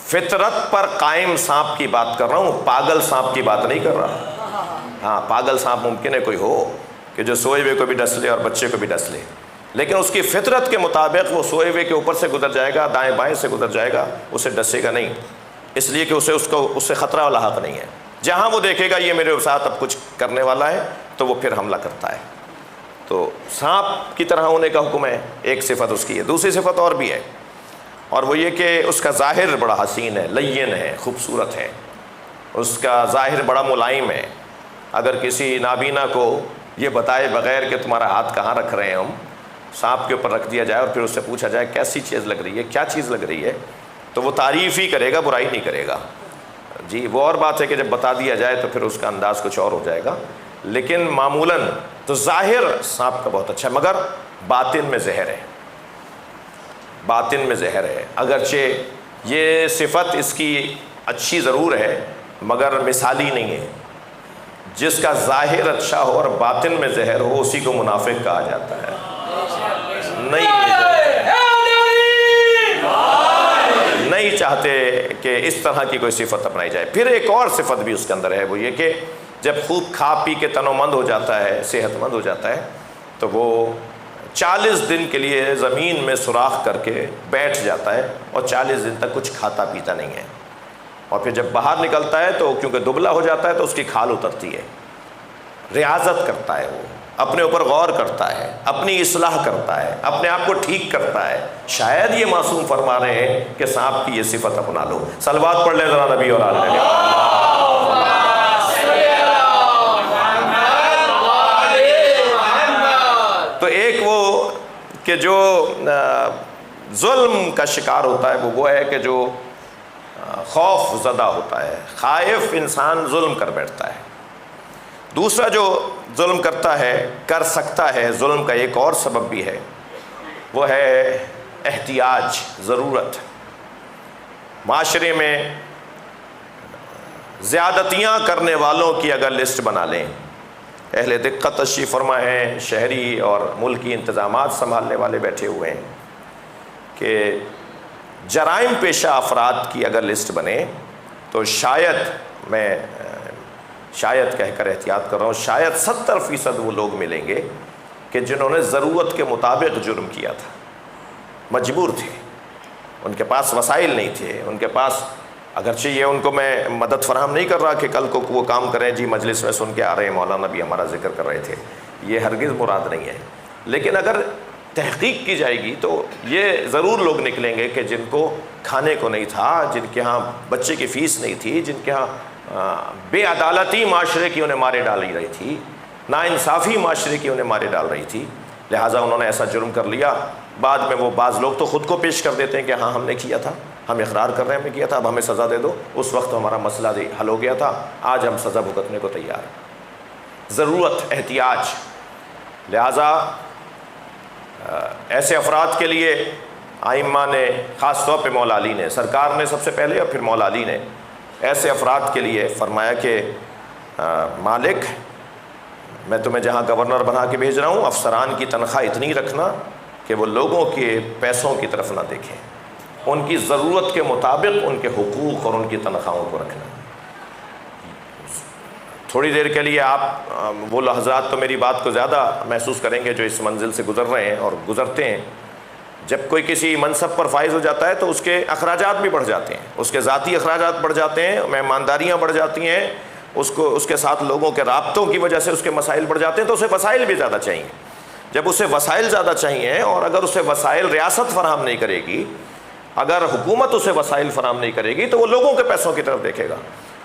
فطرت پر قائم سانپ کی بات کر رہا ہوں، پاگل سانپ کی بات نہیں کر رہا۔ ہاں، پاگل سانپ ممکن ہے کوئی ہو کہ جو سوئے ہوئے کو بھی ڈس لے اور بچے کو بھی ڈس لے، لیکن اس کی فطرت کے مطابق وہ سوئے ہوئے کے اوپر سے گزر جائے گا، دائیں بائیں سے گزر جائے گا، اسے ڈسے گا نہیں، اس لیے کہ اس سے خطرہ لاحق نہیں ہے۔ جہاں وہ دیکھے گا یہ میرے ساتھ اب کچھ کرنے والا ہے تو وہ پھر حملہ کرتا ہے۔ تو سانپ کی طرح ہونے کا حکم ہے، ایک صفت اس کی ہے۔ دوسری صفت اور بھی ہے، اور وہ یہ کہ اس کا ظاہر بڑا حسین ہے، لین ہے، خوبصورت ہے، اس کا ظاہر بڑا ملائم ہے۔ اگر کسی نابینا کو یہ بتائے بغیر کہ تمہارا ہاتھ کہاں رکھ رہے ہیں ہم، سانپ کے اوپر رکھ دیا جائے اور پھر اس سے پوچھا جائے کیسی چیز لگ رہی ہے، کیا چیز لگ رہی ہے، تو وہ تعریف ہی کرے گا، برائی نہیں کرے گا۔ جی، وہ اور بات ہے کہ جب بتا دیا جائے تو پھر اس کا انداز کچھ اور ہو جائے گا، لیکن معمولاً تو ظاہر سانپ کا بہت اچھا ہے، مگر باطن میں زہر ہے، باطن میں زہر ہے۔ اگرچہ یہ صفت اس کی اچھی ضرور ہے مگر مثالی نہیں ہے۔ جس کا ظاہر اچھا ہو اور باطن میں زہر ہو اسی کو منافق کہا جاتا ہے۔ نہیں چاہتے کہ اس طرح کی کوئی صفت اپنائی جائے۔ پھر ایک اور صفت بھی اس کے اندر ہے، وہ یہ کہ جب خوب کھا پی کے تنومند ہو جاتا ہے، صحت مند ہو جاتا ہے، تو وہ 40 دن کے لیے زمین میں سوراخ کر کے بیٹھ جاتا ہے اور 40 دن تک کچھ کھاتا پیتا نہیں ہے، اور پھر جب باہر نکلتا ہے تو کیونکہ دبلا ہو جاتا ہے تو اس کی کھال اترتی ہے۔ ریاضت کرتا ہے، وہ اپنے اوپر غور کرتا ہے، اپنی اصلاح کرتا ہے، اپنے آپ کو ٹھیک کرتا ہے۔ شاید یہ معصوم فرما رہے ہیں کہ صاحب کی یہ صفت اپنا لو۔ صلوات پڑھ لیں ذرا نبی اور آل نبی۔ تو ایک وہ کہ جو ظلم کا شکار ہوتا ہے وہ ہے کہ جو خوف زدہ ہوتا ہے، خائف انسان ظلم کر بیٹھتا ہے۔ دوسرا جو ظلم کرتا ہے، کر سکتا ہے، ظلم کا ایک اور سبب بھی ہے، وہ ہے احتیاج، ضرورت۔ معاشرے میں زیادتیاں کرنے والوں کی اگر لسٹ بنا لیں، اہل دقت تشریف فرما ہیں، شہری اور ملکی انتظامات سنبھالنے والے بیٹھے ہوئے ہیں، کہ جرائم پیشہ افراد کی اگر لسٹ بنے تو شاید کہہ کر احتیاط کر رہا ہوں، شاید 70% وہ لوگ ملیں گے کہ جنہوں نے ضرورت کے مطابق جرم کیا تھا، مجبور تھے، ان کے پاس وسائل نہیں تھے، ان کے پاس، اگرچہ یہ ان کو میں مدد فراہم نہیں کر رہا کہ کل کو وہ کام کریں، جی مجلس میں سن کے آ رہے ہیں، مولانا بھی ہمارا ذکر کر رہے تھے، یہ ہرگز مراد نہیں ہے، لیکن اگر تحقیق کی جائے گی تو یہ ضرور لوگ نکلیں گے کہ جن کو کھانے کو نہیں تھا، جن کے ہاں بچے کی فیس نہیں تھی، جن کے ہاں بے عدالتی معاشرے کی انہیں مارے ڈالی رہی تھی، ناانصافی معاشرے کی انہیں مارے ڈال رہی تھی، لہٰذا انہوں نے ایسا جرم کر لیا۔ بعد میں وہ بعض لوگ تو خود کو پیش کر دیتے ہیں کہ ہاں ہم نے کیا تھا، ہم اقرار کر رہے ہیں ہم نے کیا تھا، اب ہمیں سزا دے دو، اس وقت ہمارا مسئلہ حل ہو گیا تھا، آج ہم سزا بھگتنے کو تیار ہیں۔ ضرورت، احتیاج، لہٰذا ایسے افراد کے لیے ائمہ نے، خاص طور پہ مولا علی نے، سرکار نے سب سے پہلے اور پھر مولا علی نے ایسے افراد کے لیے فرمایا کہ مالک، میں تمہیں جہاں گورنر بنا کے بھیج رہا ہوں، افسران کی تنخواہ اتنی رکھنا کہ وہ لوگوں کے پیسوں کی طرف نہ دیکھیں، ان کی ضرورت کے مطابق ان کے حقوق اور ان کی تنخواہوں کو رکھنا۔ تھوڑی دیر کے لیے آپ وہ لحظات تو میری بات کو زیادہ محسوس کریں گے جو اس منزل سے گزر رہے ہیں اور گزرتے ہیں۔ جب کوئی کسی منصب پر فائز ہو جاتا ہے تو اس کے اخراجات بھی بڑھ جاتے ہیں، اس کے ذاتی اخراجات بڑھ جاتے ہیں، مہمانداریاں بڑھ جاتی ہیں، اس کے ساتھ لوگوں کے رابطوں کی وجہ سے اس کے مسائل بڑھ جاتے ہیں، تو اسے وسائل بھی زیادہ چاہیے۔ جب اسے وسائل زیادہ چاہیے اور اگر اسے وسائل ریاست فراہم نہیں کرے گی، اگر حکومت اسے وسائل فراہم نہیں کرے گی تو وہ لوگوں کے پیسوں کی طرف دیکھے گا،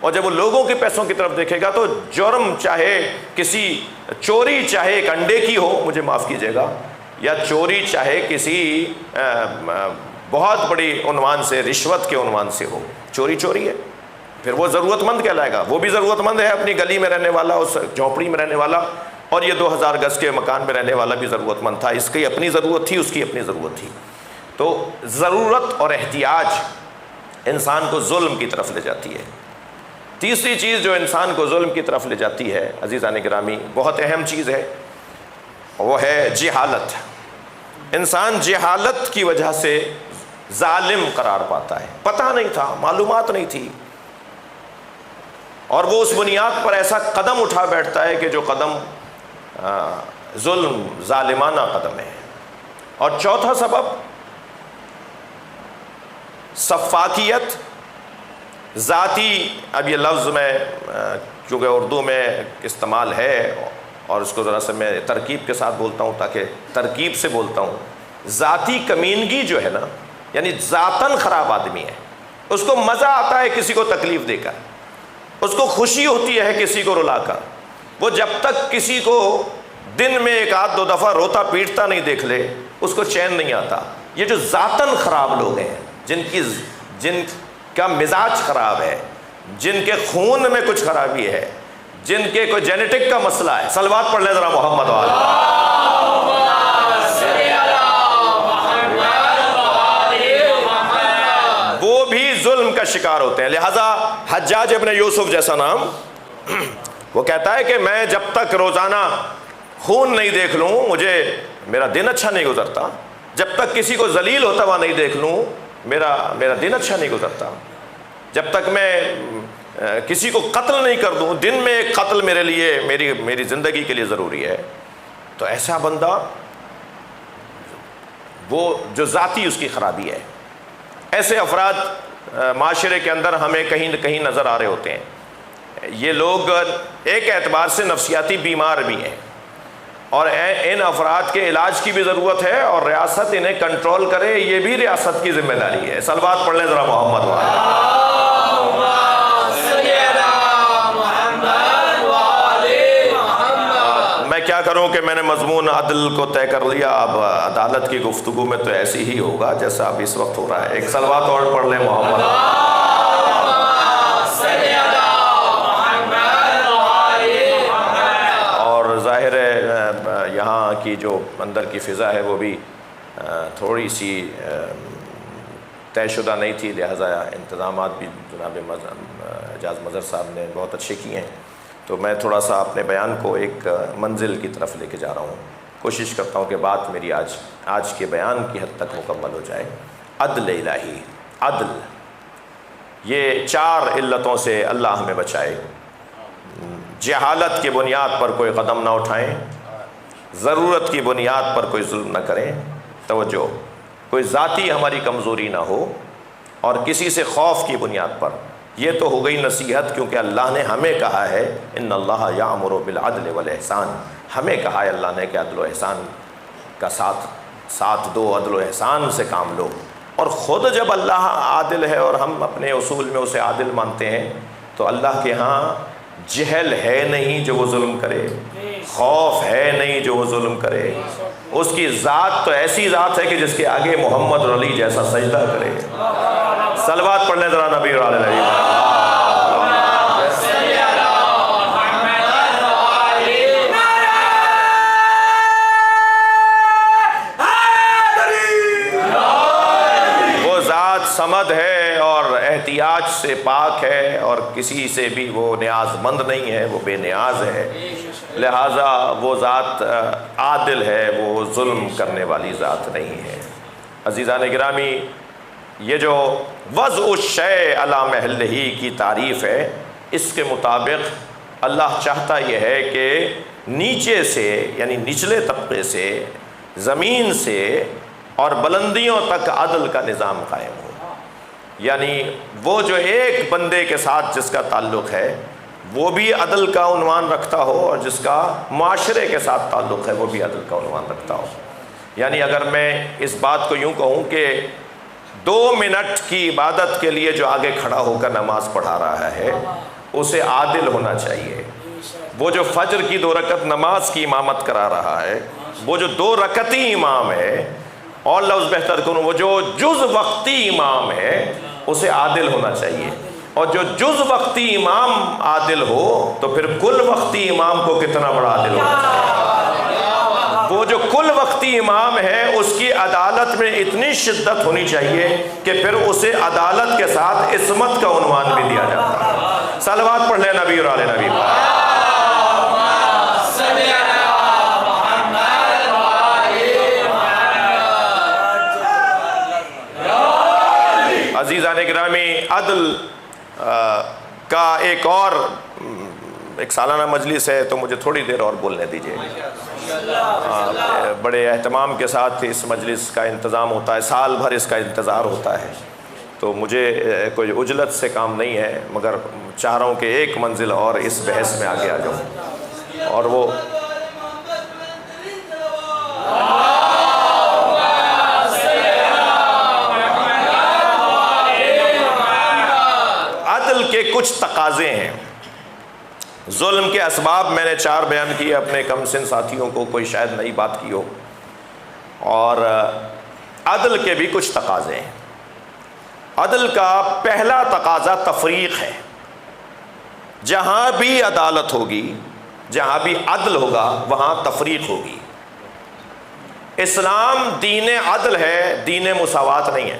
اور جب وہ لوگوں کے پیسوں کی طرف دیکھے گا تو جرم، چاہے کسی چوری چاہے ایک انڈے کی ہو، مجھے معاف کیجیے گا، یا چوری چاہے کسی بہت بڑی عنوان سے، رشوت کے عنوان سے ہو، چوری چوری ہے، پھر وہ ضرورت مند کہلائے گا۔ وہ بھی ضرورت مند ہے، اپنی گلی میں رہنے والا، اس جھونپڑی میں رہنے والا، اور یہ 2000 گز کے مکان میں رہنے والا بھی ضرورت مند تھا، اس کی اپنی ضرورت تھی، اس کی اپنی ضرورت تھی۔ تو ضرورت اور احتیاج انسان کو ظلم کی طرف لے جاتی ہے۔ تیسری چیز جو انسان کو ظلم کی طرف لے جاتی ہے، عزیزان گرامی، بہت اہم چیز ہے، وہ ہے جہالت۔ انسان جہالت کی وجہ سے ظالم قرار پاتا ہے، پتہ نہیں تھا، معلومات نہیں تھی، اور وہ اس بنیاد پر ایسا قدم اٹھا بیٹھتا ہے کہ جو قدم ظلم، ظالمانہ قدم ہے۔ اور چوتھا سبب سفاکیت، ذاتی، اب یہ لفظ میں چونکہ اردو میں استعمال ہے اور اس کو ذرا سے میں ترکیب کے ساتھ بولتا ہوں تاکہ ترکیب سے بولتا ہوں، ذاتی کمینگی جو ہے نا، یعنی ذاتاً خراب آدمی ہے، اس کو مزہ آتا ہے کسی کو تکلیف دے کر، اس کو خوشی ہوتی ہے کسی کو رلا کر، وہ جب تک کسی کو دن میں 1-2 دفعہ روتا پیٹتا نہیں دیکھ لے اس کو چین نہیں آتا۔ یہ جو ذاتاً خراب لوگ ہیں، جن کا مزاج خراب ہے، جن کے خون میں کچھ خرابی ہے، جن کے کوئی جینیٹک کا مسئلہ ہے، صلوات پڑھ لیں ذرا محمد والا، وہ بھی ظلم کا شکار ہوتے ہیں۔ لہذا حجاج ابن یوسف جیسا نام، وہ کہتا ہے کہ میں جب تک روزانہ خون نہیں دیکھ لوں مجھے میرا دن اچھا نہیں گزرتا، جب تک کسی کو ذلیل ہوتا ہوا نہیں دیکھ لوں میرا دن اچھا نہیں گزرتا۔ جب تک میں کسی کو قتل نہیں کر دوں، دن میں ایک قتل میرے لیے میری زندگی کے لیے ضروری ہے، تو ایسا بندہ وہ جو ذاتی اس کی خرابی ہے. ایسے افراد معاشرے کے اندر ہمیں کہیں نہ کہیں نظر آ رہے ہوتے ہیں. یہ لوگ ایک اعتبار سے نفسیاتی بیمار بھی ہیں، اور ان افراد کے علاج کی بھی ضرورت ہے، اور ریاست انہیں کنٹرول کرے یہ بھی ریاست کی ذمہ داری ہے. صلوات پڑھ لیں ذرا محمد والے. میں کیا کروں کہ میں نے مضمون عدل کو طے کر لیا، اب عدالت کی گفتگو میں تو ایسی ہی ہوگا جیسا اب اس وقت ہو رہا ہے. ایک صلوات اور پڑھ لیں محمد. اور ظاہر ہے یہاں کی جو اندر کی فضا ہے وہ بھی تھوڑی سی طے شدہ نہیں تھی، لہٰذا انتظامات بھی جناب اعجاز مظہر صاحب نے بہت اچھے کیے ہیں. تو میں تھوڑا سا اپنے بیان کو ایک منزل کی طرف لے کے جا رہا ہوں. کوشش کرتا ہوں کہ بات میری آج کے بیان کی حد تک مکمل ہو جائے. عدل الہی، عدل، یہ 4 علتوں سے اللہ ہمیں بچائے. جہالت کی بنیاد پر کوئی قدم نہ اٹھائیں، ضرورت کی بنیاد پر کوئی ظلم نہ کریں، توجہ، کوئی ذاتی ہماری کمزوری نہ ہو، اور کسی سے خوف کی بنیاد پر. یہ تو ہو گئی نصیحت، کیونکہ اللہ نے ہمیں کہا ہے ان اللہ یامر بالعدل والاحسان. ہمیں کہا ہے اللہ نے کہ عدل و احسان کا ساتھ دو، عدل و احسان سے کام لو. اور خود جب اللہ عادل ہے اور ہم اپنے اصول میں اسے عادل مانتے ہیں، تو اللہ کے ہاں جہل ہے نہیں جو وہ ظلم کرے، خوف ہے نہیں جو وہ ظلم کرے. اس کی ذات تو ایسی ذات ہے کہ جس کے آگے محمد علی جیسا سجدہ کرے. صلوات پڑھ لیں ذرا نبی اور آل نبی. وہ ذات صمد ہے اور احتیاج سے پاک ہے، اور کسی سے بھی وہ نیاز مند نہیں ہے، وہ بے نیاز ہے. لہٰذا وہ ذات عادل ہے، وہ ظلم کرنے والی ذات نہیں ہے. عزیزان گرامی، یہ جو وضع الشیء علی محلہ کی تعریف ہے، اس کے مطابق اللہ چاہتا یہ ہے کہ نیچے سے، یعنی نچلے طبقے سے، زمین سے اور بلندیوں تک عدل کا نظام قائم ہو. یعنی وہ جو ایک بندے کے ساتھ جس کا تعلق ہے وہ بھی عدل کا عنوان رکھتا ہو، اور جس کا معاشرے کے ساتھ تعلق ہے وہ بھی عدل کا عنوان رکھتا ہو. یعنی اگر میں اس بات کو یوں کہوں کہ 2 منٹ کی عبادت کے لیے جو آگے کھڑا ہو کر نماز پڑھا رہا ہے اسے عادل ہونا چاہیے. وہ جو فجر کی 2 رکعت نماز کی امامت کرا رہا ہے، وہ جو 2 رکعتی امام ہے، اور لفظ بہتر کروں وہ جو جز وقتی امام ہے، اسے عادل ہونا چاہیے. اور جو جز وقتی امام عادل ہو تو پھر کل وقتی امام کو کتنا بڑا عادل ہونا چاہیے. وہ جو کل وقتی امام ہے اس کی عدالت میں اتنی شدت ہونی چاہیے کہ پھر اسے عدالت کے ساتھ عصمت کا عنوان بھی دیا جاتا ہے. صلوات پڑھ لیں نبی اور آل نبی. عزیزان گرامی، عدل کا ایک سالانہ مجلس ہے، تو مجھے تھوڑی دیر اور بولنے دیجیے. بڑے اہتمام کے ساتھ اس مجلس کا انتظام ہوتا ہے، سال بھر اس کا انتظار ہوتا ہے، تو مجھے کوئی عجلت سے کام نہیں ہے، مگر چاہ رہا ہوں کہ ایک منزل اور اس بحث میں آگے آ جاؤں. اور وہ کے کچھ تقاضے ہیں. ظلم کے اسباب میں نے 4 بیان کیے اپنے کم سن ساتھیوں کو، کوئی شاید نئی بات کی ہو. اور عدل کے بھی کچھ تقاضے ہیں. عدل کا پہلا تقاضا تفریق ہے. جہاں بھی عدالت ہوگی، جہاں بھی عدل ہوگا، وہاں تفریق ہوگی. اسلام دین عدل ہے، دین مساوات نہیں ہے.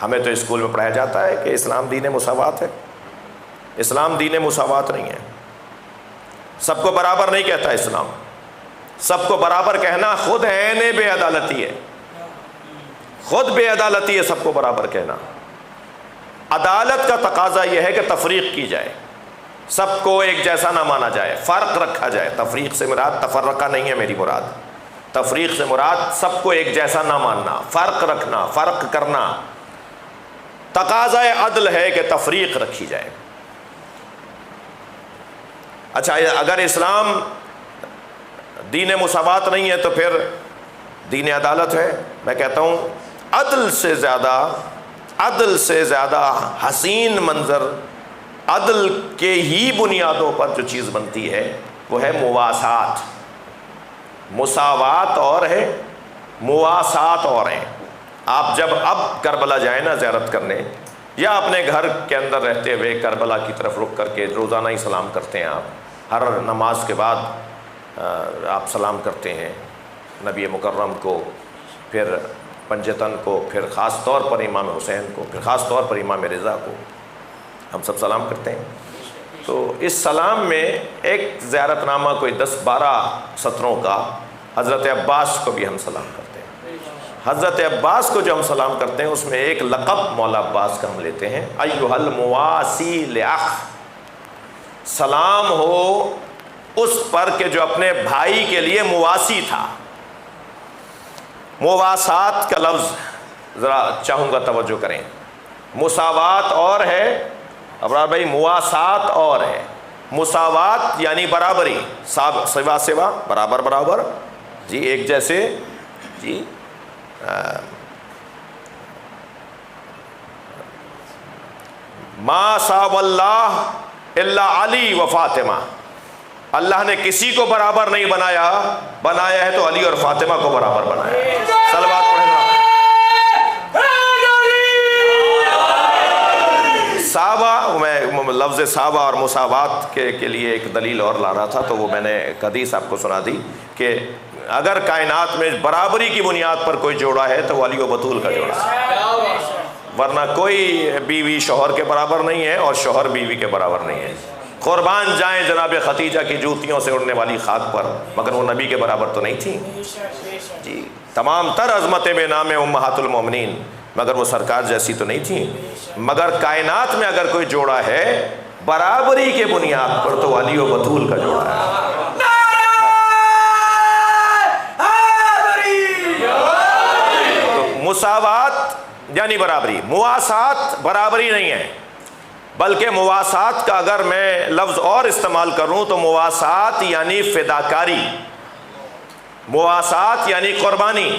ہمیں تو اسکول میں پڑھایا جاتا ہے کہ اسلام دین مساوات ہے. اسلام دین مساوات نہیں ہے. سب کو برابر نہیں کہتا اسلام. سب کو برابر کہنا خود عین بے عدالتی ہے. خود بے عدالتی ہے سب کو برابر کہنا. عدالت کا تقاضا یہ ہے کہ تفریق کی جائے، سب کو ایک جیسا نہ مانا جائے، فرق رکھا جائے۔ تفریق سے مراد تفرقہ نہیں ہے میری مراد، تفریق سے مراد سب کو ایک جیسا نہ ماننا، فرق رکھنا، فرق کرنا۔ تقاضا عدل ہے کہ تفریق رکھی جائے۔ اچھا، اگر اسلام دین مساوات نہیں ہے تو پھر دین عدالت ہے؟ میں کہتا ہوں عدل سے زیادہ حسین منظر، عدل کے ہی بنیادوں پر جو چیز بنتی ہے وہ ہے مواسات۔ مساوات اور ہے، مواسات اور ہیں۔ آپ جب اب کربلا جائیں نا زیارت کرنے، یا اپنے گھر کے اندر رہتے ہوئے کربلا کی طرف رخ کر کے روزانہ ہی سلام کرتے ہیں، آپ ہر نماز کے بعد آپ سلام کرتے ہیں نبی مکرم کو، پھر پنجتن کو، پھر خاص طور پر امام حسین کو، پھر خاص طور پر امام رضا کو، ہم سب سلام کرتے ہیں۔ تو اس سلام میں ایک زیارت نامہ کوئی 10-12 سطروں کا حضرت عباس کو بھی ہم سلام کرتے ہیں۔ حضرت عباس کو جو ہم سلام کرتے ہیں اس میں ایک لقب مولا عباس کا ہم لیتے ہیں، ایھا المواسی لأخ، سلام ہو اس پر کہ جو اپنے بھائی کے لیے مواسی تھا۔ مواسات کا لفظ ذرا چاہوں گا توجہ کریں، مساوات اور ہے ابرار بھائی، مواسات اور ہے۔ مساوات یعنی برابری، سوا سوا، برابر برابر، جی ایک جیسے، جی ما ساو اللہ الا علی و فاطمہ، اللہ نے کسی کو برابر نہیں بنایا ہے تو علی اور فاطمہ کو برابر بنایا ہے۔ صلوات پڑھیں۔ صحابہ، میں لفظ صحابہ اور مساوات کے لیے ایک دلیل اور لا رہا تھا، تو وہ میں نے ایک حدیث آپ کو سنا دی کہ اگر کائنات میں برابری کی بنیاد پر کوئی جوڑا ہے تو وہ علی و بطول کا جوڑا ہے، ورنہ کوئی بیوی شوہر کے برابر نہیں ہے اور شوہر بیوی کے برابر نہیں ہے۔ قربان جائیں جناب خدیجہ کی جوتیوں سے اڑنے والی خاک پر، مگر وہ نبی کے برابر تو نہیں تھی۔ جی تمام تر عظمتیں بے نام امہات المومنین، مگر وہ سرکار جیسی تو نہیں تھی۔ مگر کائنات میں اگر کوئی جوڑا ہے برابری کے بنیاد پر تو علی و بطول کا جوڑا ہے۔ تو مساوات یعنی برابری، مواسات برابری نہیں ہے، بلکہ مواسات کا اگر میں لفظ اور استعمال کروں تو مواسات یعنی فداکاری، مواسات یعنی قربانی،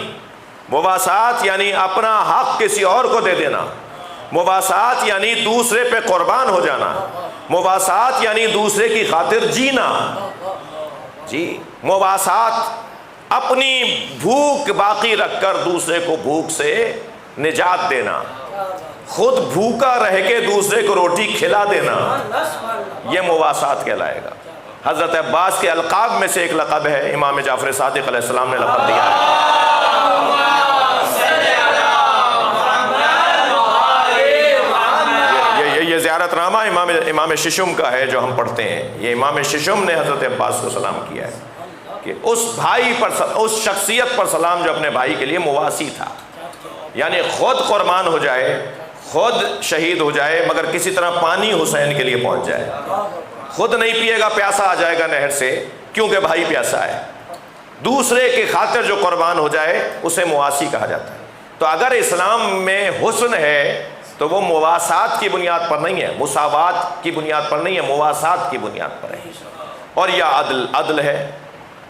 مواسات یعنی اپنا حق کسی اور کو دے دینا، مواسات یعنی دوسرے پہ قربان ہو جانا، مواسات یعنی دوسرے کی خاطر جینا۔ جی مواسات اپنی بھوک باقی رکھ کر دوسرے کو بھوک سے نجات دینا، خود بھوکا رہ کے دوسرے کو روٹی کھلا دینا، یہ مواسات کہلائے گا۔ حضرت عباس کے القاب میں سے ایک لقب ہے، امام جعفر صادق علیہ السلام نے لقب دیا ہے۔ یہ زیارت نامہ امام ششم کا ہے جو ہم پڑھتے ہیں، یہ امام ششم نے حضرت عباس کو سلام کیا ہے کہ اس بھائی پر، اس شخصیت پر سلام جو اپنے بھائی کے لیے مواسی تھا، یعنی خود قربان ہو جائے، خود شہید ہو جائے، مگر کسی طرح پانی حسین کے لیے پہنچ جائے، خود نہیں پیے گا، پیاسا آ جائے گا نہر سے کیونکہ بھائی پیاسا ہے، دوسرے کی خاطر جو قربان ہو جائے اسے مواسی کہا جاتا ہے۔ تو اگر اسلام میں حسن ہے تو وہ مواسات کی بنیاد پر نہیں ہے، مساوات کی بنیاد پر نہیں ہے، مواسات کی بنیاد پر ہے۔ اور یہ عدل ہے،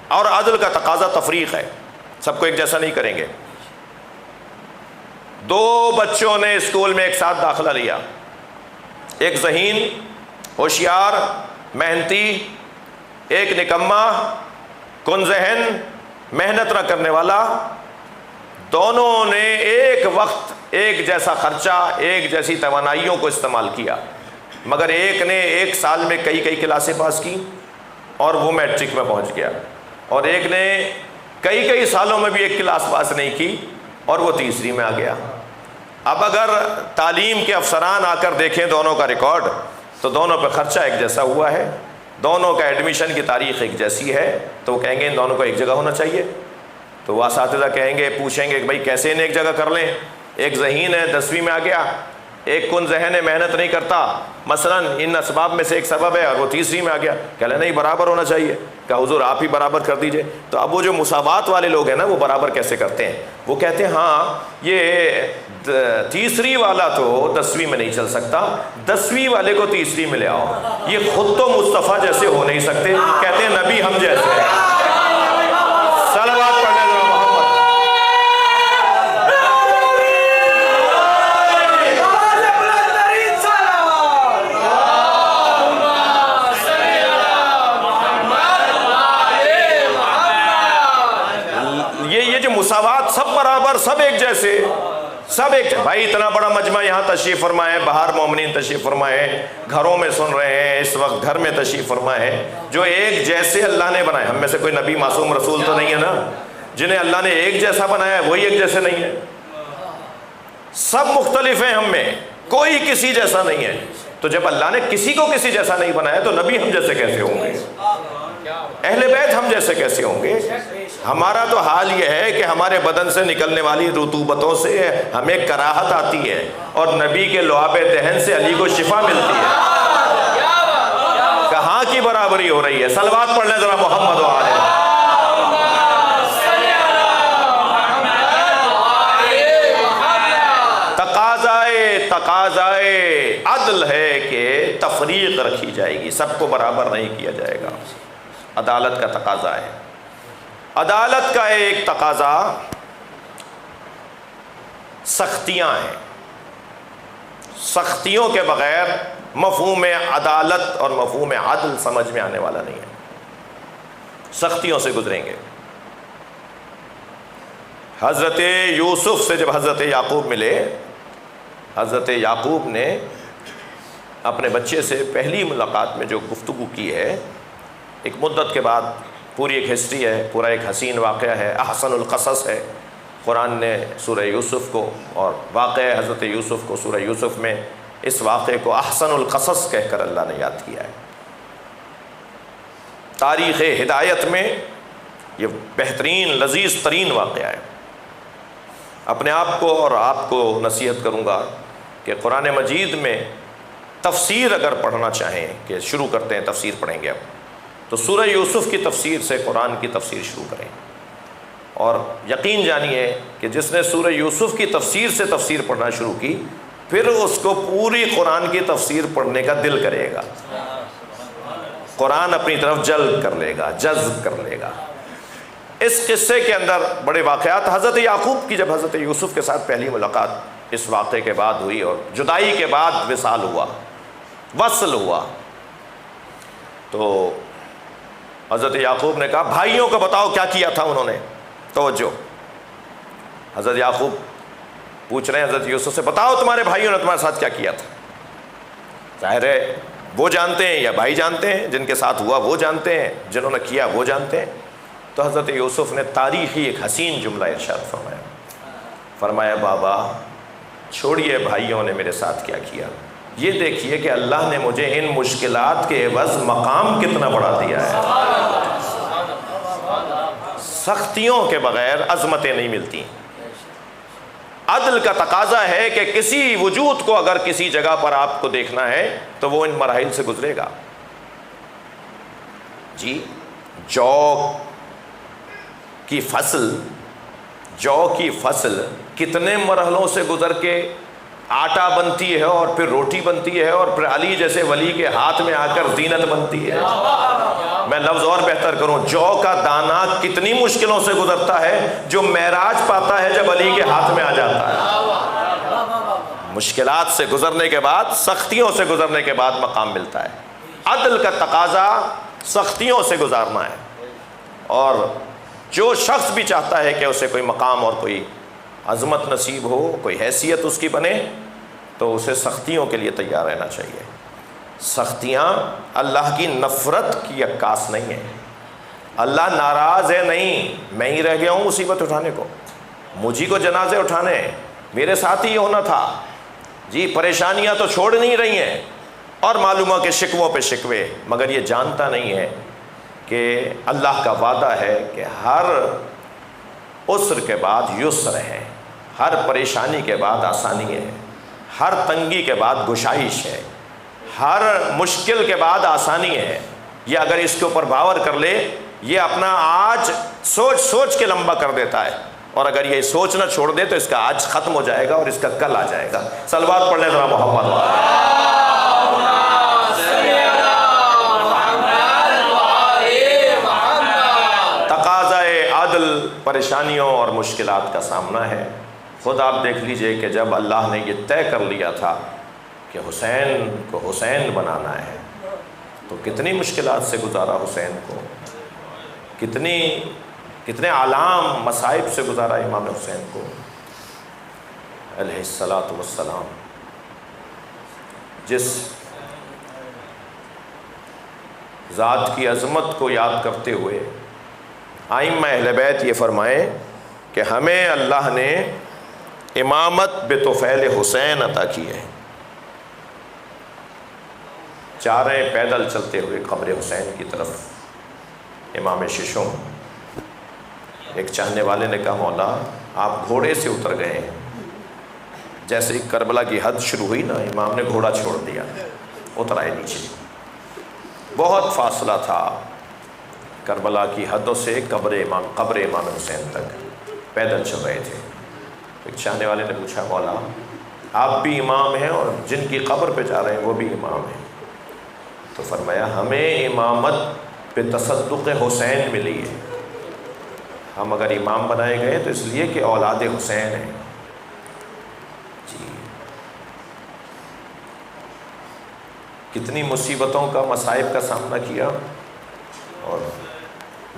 اور عدل کا تقاضا تفریق ہے، سب کو ایک جیسا نہیں کریں گے۔ دو بچوں نے اسکول میں ایک ساتھ داخلہ لیا، ایک ذہین ہوشیار محنتی، ایک نکما کن ذہن محنت نہ کرنے والا، دونوں نے ایک وقت ایک جیسا خرچہ، ایک جیسی توانائیوں کو استعمال کیا، مگر ایک نے ایک سال میں کئی کلاسیں پاس کی اور وہ میٹرک میں پہنچ گیا، اور ایک نے کئی سالوں میں بھی ایک کلاس پاس نہیں کی اور وہ تیسری میں آ گیا۔ اب اگر تعلیم کے افسران آ کر دیکھیں دونوں کا ریکارڈ تو دونوں پہ خرچہ ایک جیسا ہوا ہے، دونوں کا ایڈمیشن کی تاریخ ایک جیسی ہے، تو وہ کہیں گے ان دونوں کو ایک جگہ ہونا چاہیے۔ تو وہ اساتذہ کہیں گے، پوچھیں گے کہ بھائی کیسے انہیں ایک جگہ کر لیں، ایک ذہین ہے 10ویں میں آ گیا، ایک کن ذہن محنت نہیں کرتا، مثلا ان اسباب میں سے ایک سبب ہے اور وہ تیسری میں آ گیا، کہہ لیں نہیں برابر ہونا چاہیے، کہ حضور آپ ہی برابر کر دیجئے۔ تو اب وہ جو مساوات والے لوگ ہیں نا، وہ برابر کیسے کرتے ہیں؟ وہ کہتے ہیں ہاں یہ تیسری والا تو 10ویں میں نہیں چل سکتا، 10ویں والے کو تیسری میں لے آؤ، یہ خود تو مصطفیٰ جیسے ہو نہیں سکتے، کہتے ہیں نبی ہم جیسے ہیں۔ صلوات پڑھنے ذرا محمد۔ یہ جو مساوات، سب برابر، سب ایک جیسے، سب ایک بھائی اتنا بڑا مجمع یہاں تشریف فرمائے، باہر مومنین تشریف فرمائے، گھروں میں سن رہے ہیں اس وقت، گھر میں تشریف فرمائے، جو ایک جیسے اللہ نے بنائے۔ ہم میں سے کوئی نبی معصوم رسول تو نہیں ہے نا، جنہیں اللہ نے ایک جیسا بنایا ہے وہی ایک جیسے نہیں ہے، سب مختلف ہیں، ہم میں کوئی کسی جیسا نہیں ہے۔ تو جب اللہ نے کسی کو کسی جیسا نہیں بنایا تو نبی ہم جیسے کیسے ہوں گے؟ اہل بیت ہم جیسے کیسے ہوں گے؟ ہمارا تو حال یہ ہے کہ ہمارے بدن سے نکلنے والی رطوبتوں سے ہمیں کراہت آتی ہے، اور نبی کے لعاب دہن سے علی کو شفا ملتی ہے۔ کہاں کی برابری ہو رہی ہے؟ صلوات پڑھ لیں ذرا محمد و آلہ۔ تقاضائے عدل ہے کہ تفریق رکھی جائے گی، سب کو برابر نہیں کیا جائے گا، عدالت کا تقاضا ہے۔ عدالت کا ایک تقاضا سختیاں ہیں، سختیوں کے بغیر مفہوم عدالت اور مفہوم عدل سمجھ میں آنے والا نہیں ہے، سختیوں سے گزریں گے۔ حضرت یوسف سے جب حضرت یعقوب ملے، حضرت یعقوب نے اپنے بچے سے پہلی ملاقات میں جو گفتگو کی ہے، ایک مدت کے بعد، پوری ایک ہسٹری ہے، پورا ایک حسین واقعہ ہے، احسن القصص ہے، قرآن نے سورہ یوسف کو اور واقعہ حضرت یوسف کو سورہ یوسف میں اس واقعے کو احسن القصص کہہ کر اللہ نے یاد کیا ہے۔ تاریخ ہدایت میں یہ بہترین لذیذ ترین واقعہ ہے۔ اپنے آپ کو اور آپ کو نصیحت کروں گا کہ قرآن مجید میں تفسیر اگر پڑھنا چاہیں، کہ شروع کرتے ہیں تفسیر پڑھیں گے اب، تو سورہ یوسف کی تفسیر سے قرآن کی تفسیر شروع کریں، اور یقین جانیے کہ جس نے سورہ یوسف کی تفسیر سے تفسیر پڑھنا شروع کی، پھر اس کو پوری قرآن کی تفسیر پڑھنے کا دل کرے گا، قرآن اپنی طرف جلب کر لے گا، جذب کر لے گا۔ اس قصے کے اندر بڑے واقعات، حضرت یعقوب کی جب حضرت یوسف کے ساتھ پہلی ملاقات اس واقعے کے بعد ہوئی، اور جدائی کے بعد وصال ہوا، وصل ہوا، تو حضرت یعقوب نے کہا بھائیوں کو بتاؤ کیا کیا تھا انہوں نے۔ توجہ، حضرت یعقوب پوچھ رہے ہیں حضرت یوسف سے، بتاؤ تمہارے بھائیوں نے تمہارے ساتھ کیا کیا تھا۔ ظاہر ہے وہ جانتے ہیں یا بھائی جانتے ہیں، جن کے ساتھ ہوا وہ جانتے ہیں، جنہوں نے کیا وہ جانتے ہیں۔ تو حضرت یوسف نے تاریخی ایک حسین جملہ ارشاد فرمایا، فرمایا بابا چھوڑیے بھائیوں نے میرے ساتھ کیا کیا، یہ دیکھیے کہ اللہ نے مجھے ان مشکلات کے عوض مقام کتنا بڑھا دیا ہے۔ سختیوں کے بغیر عظمتیں نہیں ملتی۔ عدل کا تقاضا ہے کہ کسی وجود کو اگر کسی جگہ پر آپ کو دیکھنا ہے تو وہ ان مراحل سے گزرے گا۔ جی، جو کی فصل کتنے مرحلوں سے گزر کے آٹا بنتی ہے، اور پھر روٹی بنتی ہے، اور پھر علی جیسے ولی کے ہاتھ میں آ کر زینت بنتی ہے۔ میں لفظ اور بہتر کروں، جو کا دانہ کتنی مشکلوں سے گزرتا ہے، جو معراج پاتا ہے جب علی کے ہاتھ میں آ جاتا ہے۔ مشکلات سے گزرنے کے بعد، سختیوں سے گزرنے کے بعد مقام ملتا ہے۔ عدل کا تقاضا سختیوں سے گزارنا ہے، اور جو شخص بھی چاہتا ہے کہ اسے کوئی مقام اور کوئی عظمت نصیب ہو، کوئی حیثیت اس کی بنے، تو اسے سختیوں کے لیے تیار رہنا چاہیے۔ سختیاں اللہ کی نفرت کی عکاس نہیں ہیں۔ اللہ ناراض ہے نہیں، میں ہی رہ گیا ہوں مصیبت اٹھانے کو، مجھی کو جنازے اٹھانے ہیں، میرے ساتھ ہی یہ ہونا تھا جی۔ پریشانیاں تو چھوڑ نہیں رہی ہیں، اور معلومہ کے شکووں پہ شکوے، مگر یہ جانتا نہیں ہے کہ اللہ کا وعدہ ہے کہ ہر عسر کے بعد یسر ہے، ہر پریشانی کے بعد آسانی ہے، ہر تنگی کے بعد گشائش ہے، ہر مشکل کے بعد آسانی ہے۔ یہ اگر اس کے اوپر باور کر لے، یہ اپنا آج سوچ سوچ کے لمبا کر دیتا ہے، اور اگر یہ سوچنا چھوڑ دے تو اس کا آج ختم ہو جائے گا اور اس کا کل آ جائے گا۔ صلوات پڑھ لیں ذرا محمد تقاضائے عدل پریشانیوں اور مشکلات کا سامنا ہے۔ خود آپ دیکھ لیجئے کہ جب اللہ نے یہ طے کر لیا تھا کہ حسین کو حسین بنانا ہے تو کتنی مشکلات سے گزارا حسین کو، کتنے علام مصائب سے گزارا امام حسین کو علیہ الصلاۃ والسلام۔ جس ذات کی عظمت کو یاد کرتے ہوئے ائمہ اہل بیت یہ فرمائیں کہ ہمیں اللہ نے امامت بطفیل حسین عطا کی ہے۔ چاریں پیدل چلتے ہوئے قبر حسین کی طرف امام ششم، ایک چاہنے والے نے کہا مولا آپ گھوڑے سے اتر گئے ہیں۔ جیسے ہی کربلا کی حد شروع ہوئی نا، امام نے گھوڑا چھوڑ دیا، اتر آئے نیچے۔ بہت فاصلہ تھا کربلا کی حدوں سے قبر امام حسین تک، پیدل چل رہے تھے۔ ایک چاہنے والے نے پوچھا مولا آپ بھی امام ہیں اور جن کی قبر پہ جا رہے ہیں وہ بھی امام ہیں؟ تو فرمایا ہمیں امامت پہ تصدق حسین ملی ہے، ہم اگر امام بنائے گئے تو اس لیے کہ اولاد حسین ہیں۔ جی کتنی مصیبتوں کا، مصائب کا سامنا کیا، اور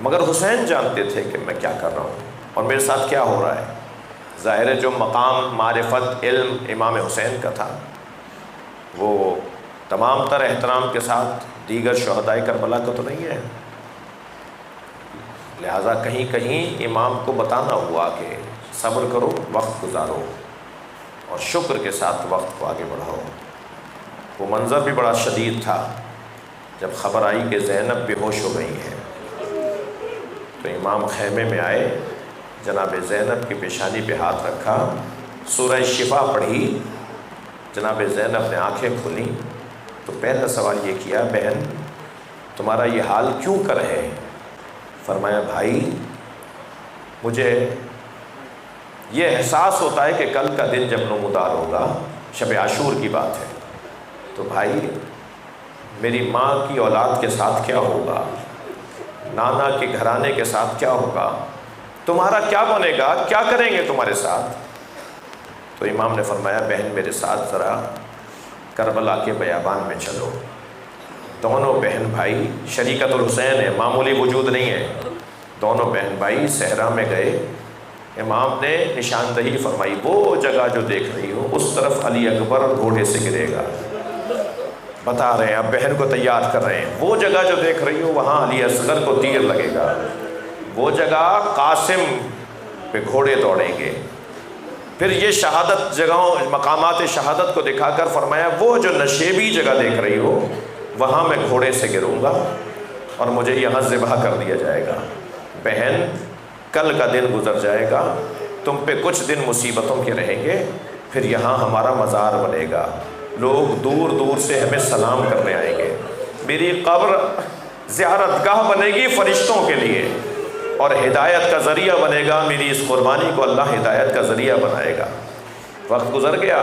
مگر حسین جانتے تھے کہ میں کیا کر رہا ہوں اور میرے ساتھ کیا ہو رہا ہے۔ ظاہر ہے جو مقام معرفت علم امام حسین کا تھا وہ تمام تر احترام کے ساتھ دیگر شہدائے کربلا کا تو نہیں ہے، لہٰذا کہیں کہیں امام کو بتانا ہوا کہ صبر کرو، وقت گزارو اور شکر کے ساتھ وقت کو آگے بڑھاؤ۔ وہ منظر بھی بڑا شدید تھا جب خبر آئی کہ زینب بے ہوش ہو گئی ہے، تو امام خیمے میں آئے، جناب زینب کی پیشانی پہ ہاتھ رکھا، سورہ شفا پڑھی، جناب زینب نے آنکھیں کھولیں تو پہلا سوال یہ کیا بہن تمہارا یہ حال کیوں کر ہے؟ فرمایا بھائی مجھے یہ احساس ہوتا ہے کہ کل کا دن جب نمودار ہوگا، شب عاشور کی بات ہے، تو بھائی میری ماں کی اولاد کے ساتھ کیا ہوگا، نانا کے گھرانے کے ساتھ کیا ہوگا، تمہارا کیا بنے گا، کیا کریں گے تمہارے ساتھ؟ تو امام نے فرمایا بہن میرے ساتھ ذرا کربلا کے بیابان میں چلو۔ دونوں بہن بھائی، شریکت الحسین ہے، معمولی وجود نہیں ہے، دونوں بہن بھائی صحرا میں گئے۔ امام نے نشاندہی فرمائی وہ جگہ جو دیکھ رہی ہو اس طرف علی اکبر گھوڑے سے گرے گا، بتا رہے ہیں، اب بہن کو تیار کر رہے ہیں، وہ جگہ جو دیکھ رہی ہو وہاں علی اصغر کو تیر لگے گا، وہ جگہ قاسم پہ گھوڑے دوڑیں گے۔ پھر یہ شہادت جگہوں، مقامات شہادت کو دکھا کر فرمایا وہ جو نشیبی جگہ دیکھ رہی ہو وہاں میں گھوڑے سے گروں گا اور مجھے یہاں ذبح کر دیا جائے گا۔ بہن کل کا دن گزر جائے گا، تم پہ کچھ دن مصیبتوں کے رہیں گے، پھر یہاں ہمارا مزار بنے گا، لوگ دور دور سے ہمیں سلام کرنے آئیں گے، میری قبر زیارت گاہ بنے گی فرشتوں کے لیے، اور ہدایت کا ذریعہ بنے گا، میری اس قربانی کو اللہ ہدایت کا ذریعہ بنائے گا۔ وقت گزر گیا،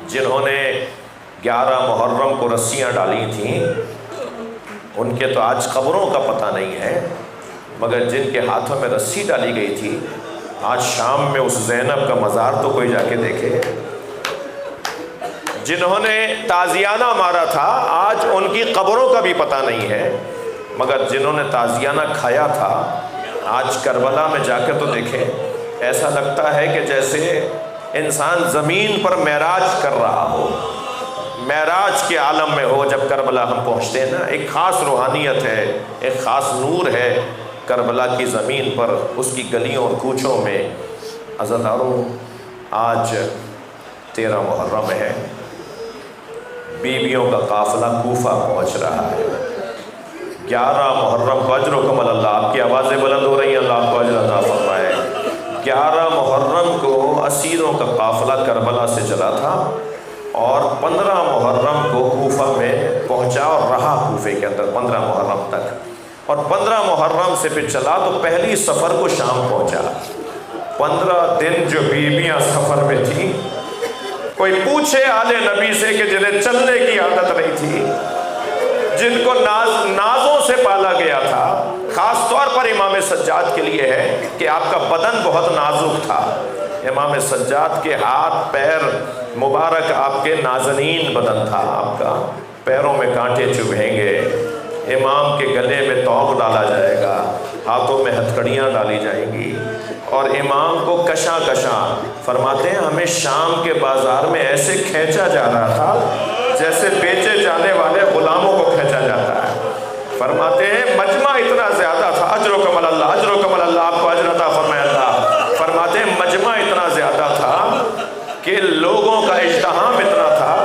جنہوں نے 11 محرم کو رسیاں ڈالی تھیں ان کے تو آج قبروں کا پتہ نہیں ہے، مگر جن کے ہاتھوں میں رسی ڈالی گئی تھی آج شام میں اس زینب کا مزار تو کوئی جا کے دیکھے۔ جنہوں نے تازیانہ مارا تھا آج ان کی قبروں کا بھی پتہ نہیں ہے، مگر جنہوں نے تازیانہ کھایا تھا آج کربلا میں جا کے تو دیکھیں، ایسا لگتا ہے کہ جیسے انسان زمین پر معراج کر رہا ہو، معراج کے عالم میں ہو۔ جب کربلا ہم پہنچتے ہیں نا، ایک خاص روحانیت ہے، ایک خاص نور ہے کربلا کی زمین پر، اس کی گلیوں اور کوچوں میں۔ عزاداروں آج 13 محرم ہے، بیویوں کا قافلہ کوفہ پہنچ رہا ہے۔ 11 محرم کو اجرکم اللہ، آپ کی آوازیں بلند ہو رہی ہیں، اللہ آپ کو اجر عطا فرمائے۔ 11 محرم کو اسیروں کا قافلہ کربلا سے چلا تھا، اور 15 محرم کو کوفہ میں پہنچا اور رہا کوفے کے اندر 15 محرم تک، اور 15 محرم سے پھر چلا تو پہلی سفر کو شام پہنچا۔ 15 دن جو بیویاں سفر میں تھیں، کوئی پوچھے آل نبی سے کہ جنہیں چلنے کی عادت نہیں تھی، جن کو نازوں سے پالا گیا تھا، خاص طور پر امام سجاد کے لیے ہے کہ آپ کا بدن بہت نازک تھا۔ امام سجاد کے ہاتھ پیر مبارک آپ کے نازنین بدن تھا، آپ کا پیروں میں کانٹے چبھیں گے، امام کے گلے میں توق ڈالا جائے گا، ہاتھوں میں ہتھکڑیاں ڈالی جائیں گی، اور امام کو کشاں کشاں فرماتے ہیں ہمیں شام کے بازار میں ایسے کھینچا جا رہا تھا جیسے بیچے جانے والے غلاموں کو کھینچا جاتا ہے۔ فرماتے ہیں مجمع اتنا زیادہ تھا، اجرکم اللہ، اجرکم اللہ، آپ کو اجر عطا فرمائے اللہ۔ فرماتے ہیں مجمع اتنا زیادہ تھا کہ لوگوں کا اجتہام اتنا تھا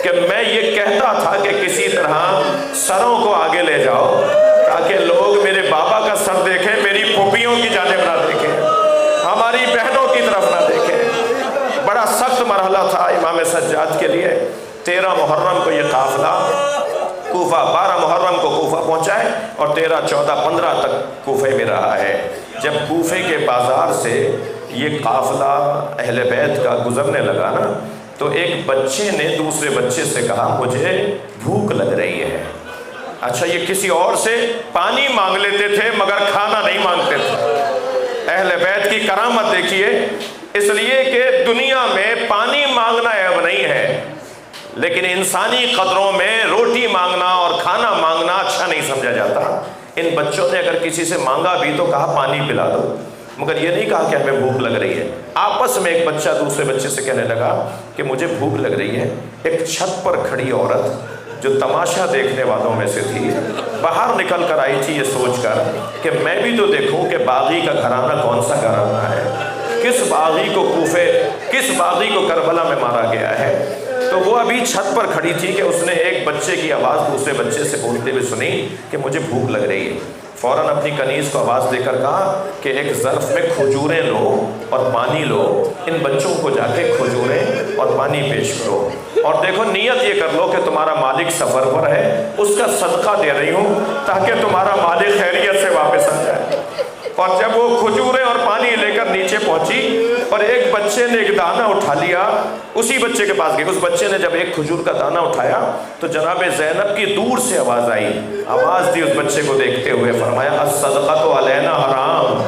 کہ میں یہ کہتا تھا کہ کسی طرح سروں کو آگے لے جاؤ تاکہ لوگ میرے بابا کا سر دیکھیں، میری پھوپھیوں کی جانب نہ دیکھیں، ہماری بہنوں کی طرف نہ دیکھیں۔ بڑا سخت مرحلہ تھا امام سجاد کے لیے۔ 13 محرم کو یہ قافلہ کوفہ، 12 محرم کو کوفہ پہنچا ہے اور 13، 14، 15 تک کوفے میں رہا ہے۔ جب کوفے کے بازار سے یہ قافلہ اہل بیت کا گزرنے لگا نا، تو ایک بچے نے دوسرے بچے سے کہا مجھے بھوک لگ رہی ہے۔ اچھا، یہ کسی اور سے پانی مانگ لیتے تھے مگر کھانا نہیں مانگتے تھے۔ اہل بیت کی کرامت دیکھیے، اس لیے کہ دنیا میں پانی مانگنا عیب نہیں ہے، لیکن انسانی قدروں میں روٹی مانگنا اور کھانا مانگنا اچھا نہیں سمجھا جاتا۔ ان بچوں نے اگر کسی سے مانگا بھی تو کہا پانی پلا دو، مگر یہ نہیں کہا کہ ہمیں بھوک لگ رہی ہے۔ آپس میں ایک بچہ دوسرے بچے سے کہنے لگا کہ مجھے بھوک لگ رہی ہے۔ ایک چھت پر کھڑی عورت جو تماشا دیکھنے والوں میں سے تھی، باہر نکل کر آئی تھی یہ سوچ کر کہ میں بھی تو دیکھوں کہ باغی کا گھرانہ کون سا گھرانہ ہے، کس باغی کو کوفے، کس باغی کو کربلا میں مارا گیا ہے۔ تو وہ ابھی چھت پر کھڑی تھی کہ اس نے ایک بچے کی آواز دوسرے بچے سے بولتے ہوئے سنی کہ مجھے بھوک لگ رہی ہے۔ فوراً اپنی کنیز کو آواز دے کر کہا کہ ایک ظرف میں کھجوریں لو اور پانی لو، ان بچوں کو جا کے کھجوریں اور پانی پیش کرو، اور دیکھو نیت یہ کر لو کہ تمہارا مالک سفر پر ہے، اس کا صدقہ دے رہی ہوں تاکہ تمہارا مالک خیریت سے واپس آ جائے۔ اور جب وہ کھجوریں اور پانی لے کر نیچے پہنچی اور ایک بچے نے ایک دانہ اٹھا لیا، اسی بچے کے پاس گئی، اس بچے نے جب ایک کھجور کا دانہ اٹھایا تو جناب زینب کی دور سے آواز آئی، آواز دی اس بچے کو دیکھتے ہوئے، فرمایا الصدقۃ علینا حرام،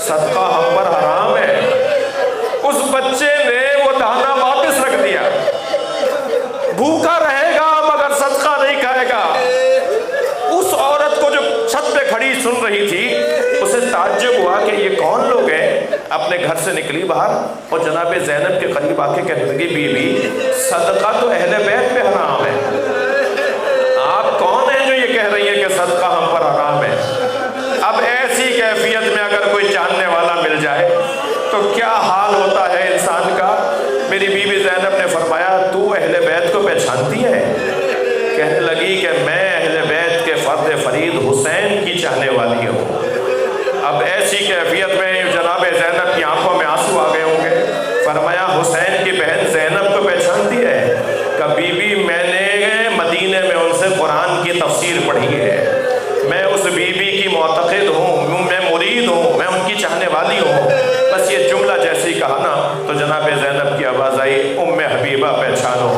صدقہ ہم پر حرام ہے۔ اس بچے نے وہ دانہ واپس رکھ دیا، بھوکا رہے گا مگر صدقہ نہیں کھائے گا۔ اس عورت کو جو چھت پہ کھڑی سن رہی تھی، اسے تعجب ہوا کہ یہ کون لوگ ہیں۔ اپنے گھر سے نکلی باہر اور جناب زینب کے قریب آ کے کہنے لگی بی بی صدقہ تو اہل بیت پہ حرام ہے، آپ کون ہیں جو یہ کہہ رہی ہیں کہ صدقہ ہم پر حرام ہے؟ اب ایسی کیفیت میں اگر کوئی جاننے والا مل جائے تو کیا حال ہوتا ہے انسان کا۔ میری بی بی زینب نے فرمایا تو اہل بیت کو پہچانتی ہے؟ کہنے لگی کہ میں اہل بیت کے فرد فرید حسین کی چاہنے والی ہوں۔ اب ایسی کیفیت میں جناب زینب کی آنکھوں میں آنسو آ گئے ہوں گے۔ فرمایا حسین کی بہن زینب کو پہچانتی ہے؟ کہ بی بی میں نے مدینے میں ان سے قرآن کی تفسیر پڑھی ہے، میں اس بی بی کی معتقد ہوں، میں مرید ہوں، میں ان کی چاہنے والی ہوں۔ بس یہ جملہ جیسے ہی کہا نا تو جناب زینب کی آواز آئی ام حبیبہ پہچانو،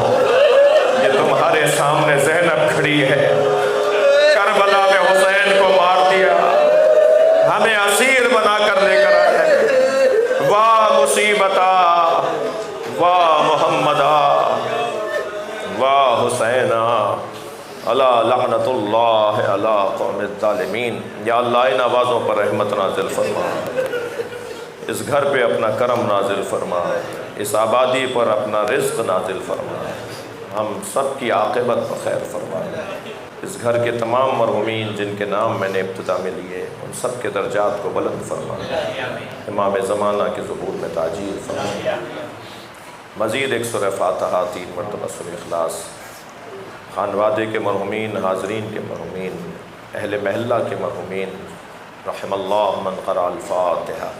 یہ تمہارے سامنے زینب کھڑی ہے، کربلا میں حسین کو مار دیا، ہمیں اسیر بنا کر لے کر آئے، واہ مصیبتا واہ محمدا واہ حسینا اللہ لعنت اللہ علی قوم الظالمین۔ یا اللہ ان آوازوں پر رحمت نازل فرما، اس گھر پہ اپنا کرم نازل فرما، اس آبادی پر اپنا رزق نازل فرما، ہم سب کی عاقبت پر خیر فرما۔ اس گھر کے تمام مرحومین جن کے نام میں نے ابتدا میں لیے ان سب کے درجات کو بلند فرما، امام زمانہ کے ظہور میں تاجیل فرما۔ مزید ایک سورہ فاتحہ 3 مرتبہ سورہ اخلاص، خانوادے کے مرحومین، حاضرین کے مرحومین، اہل محلہ کے مرحومین، رحم اللہ من قرأ الفاتحہ۔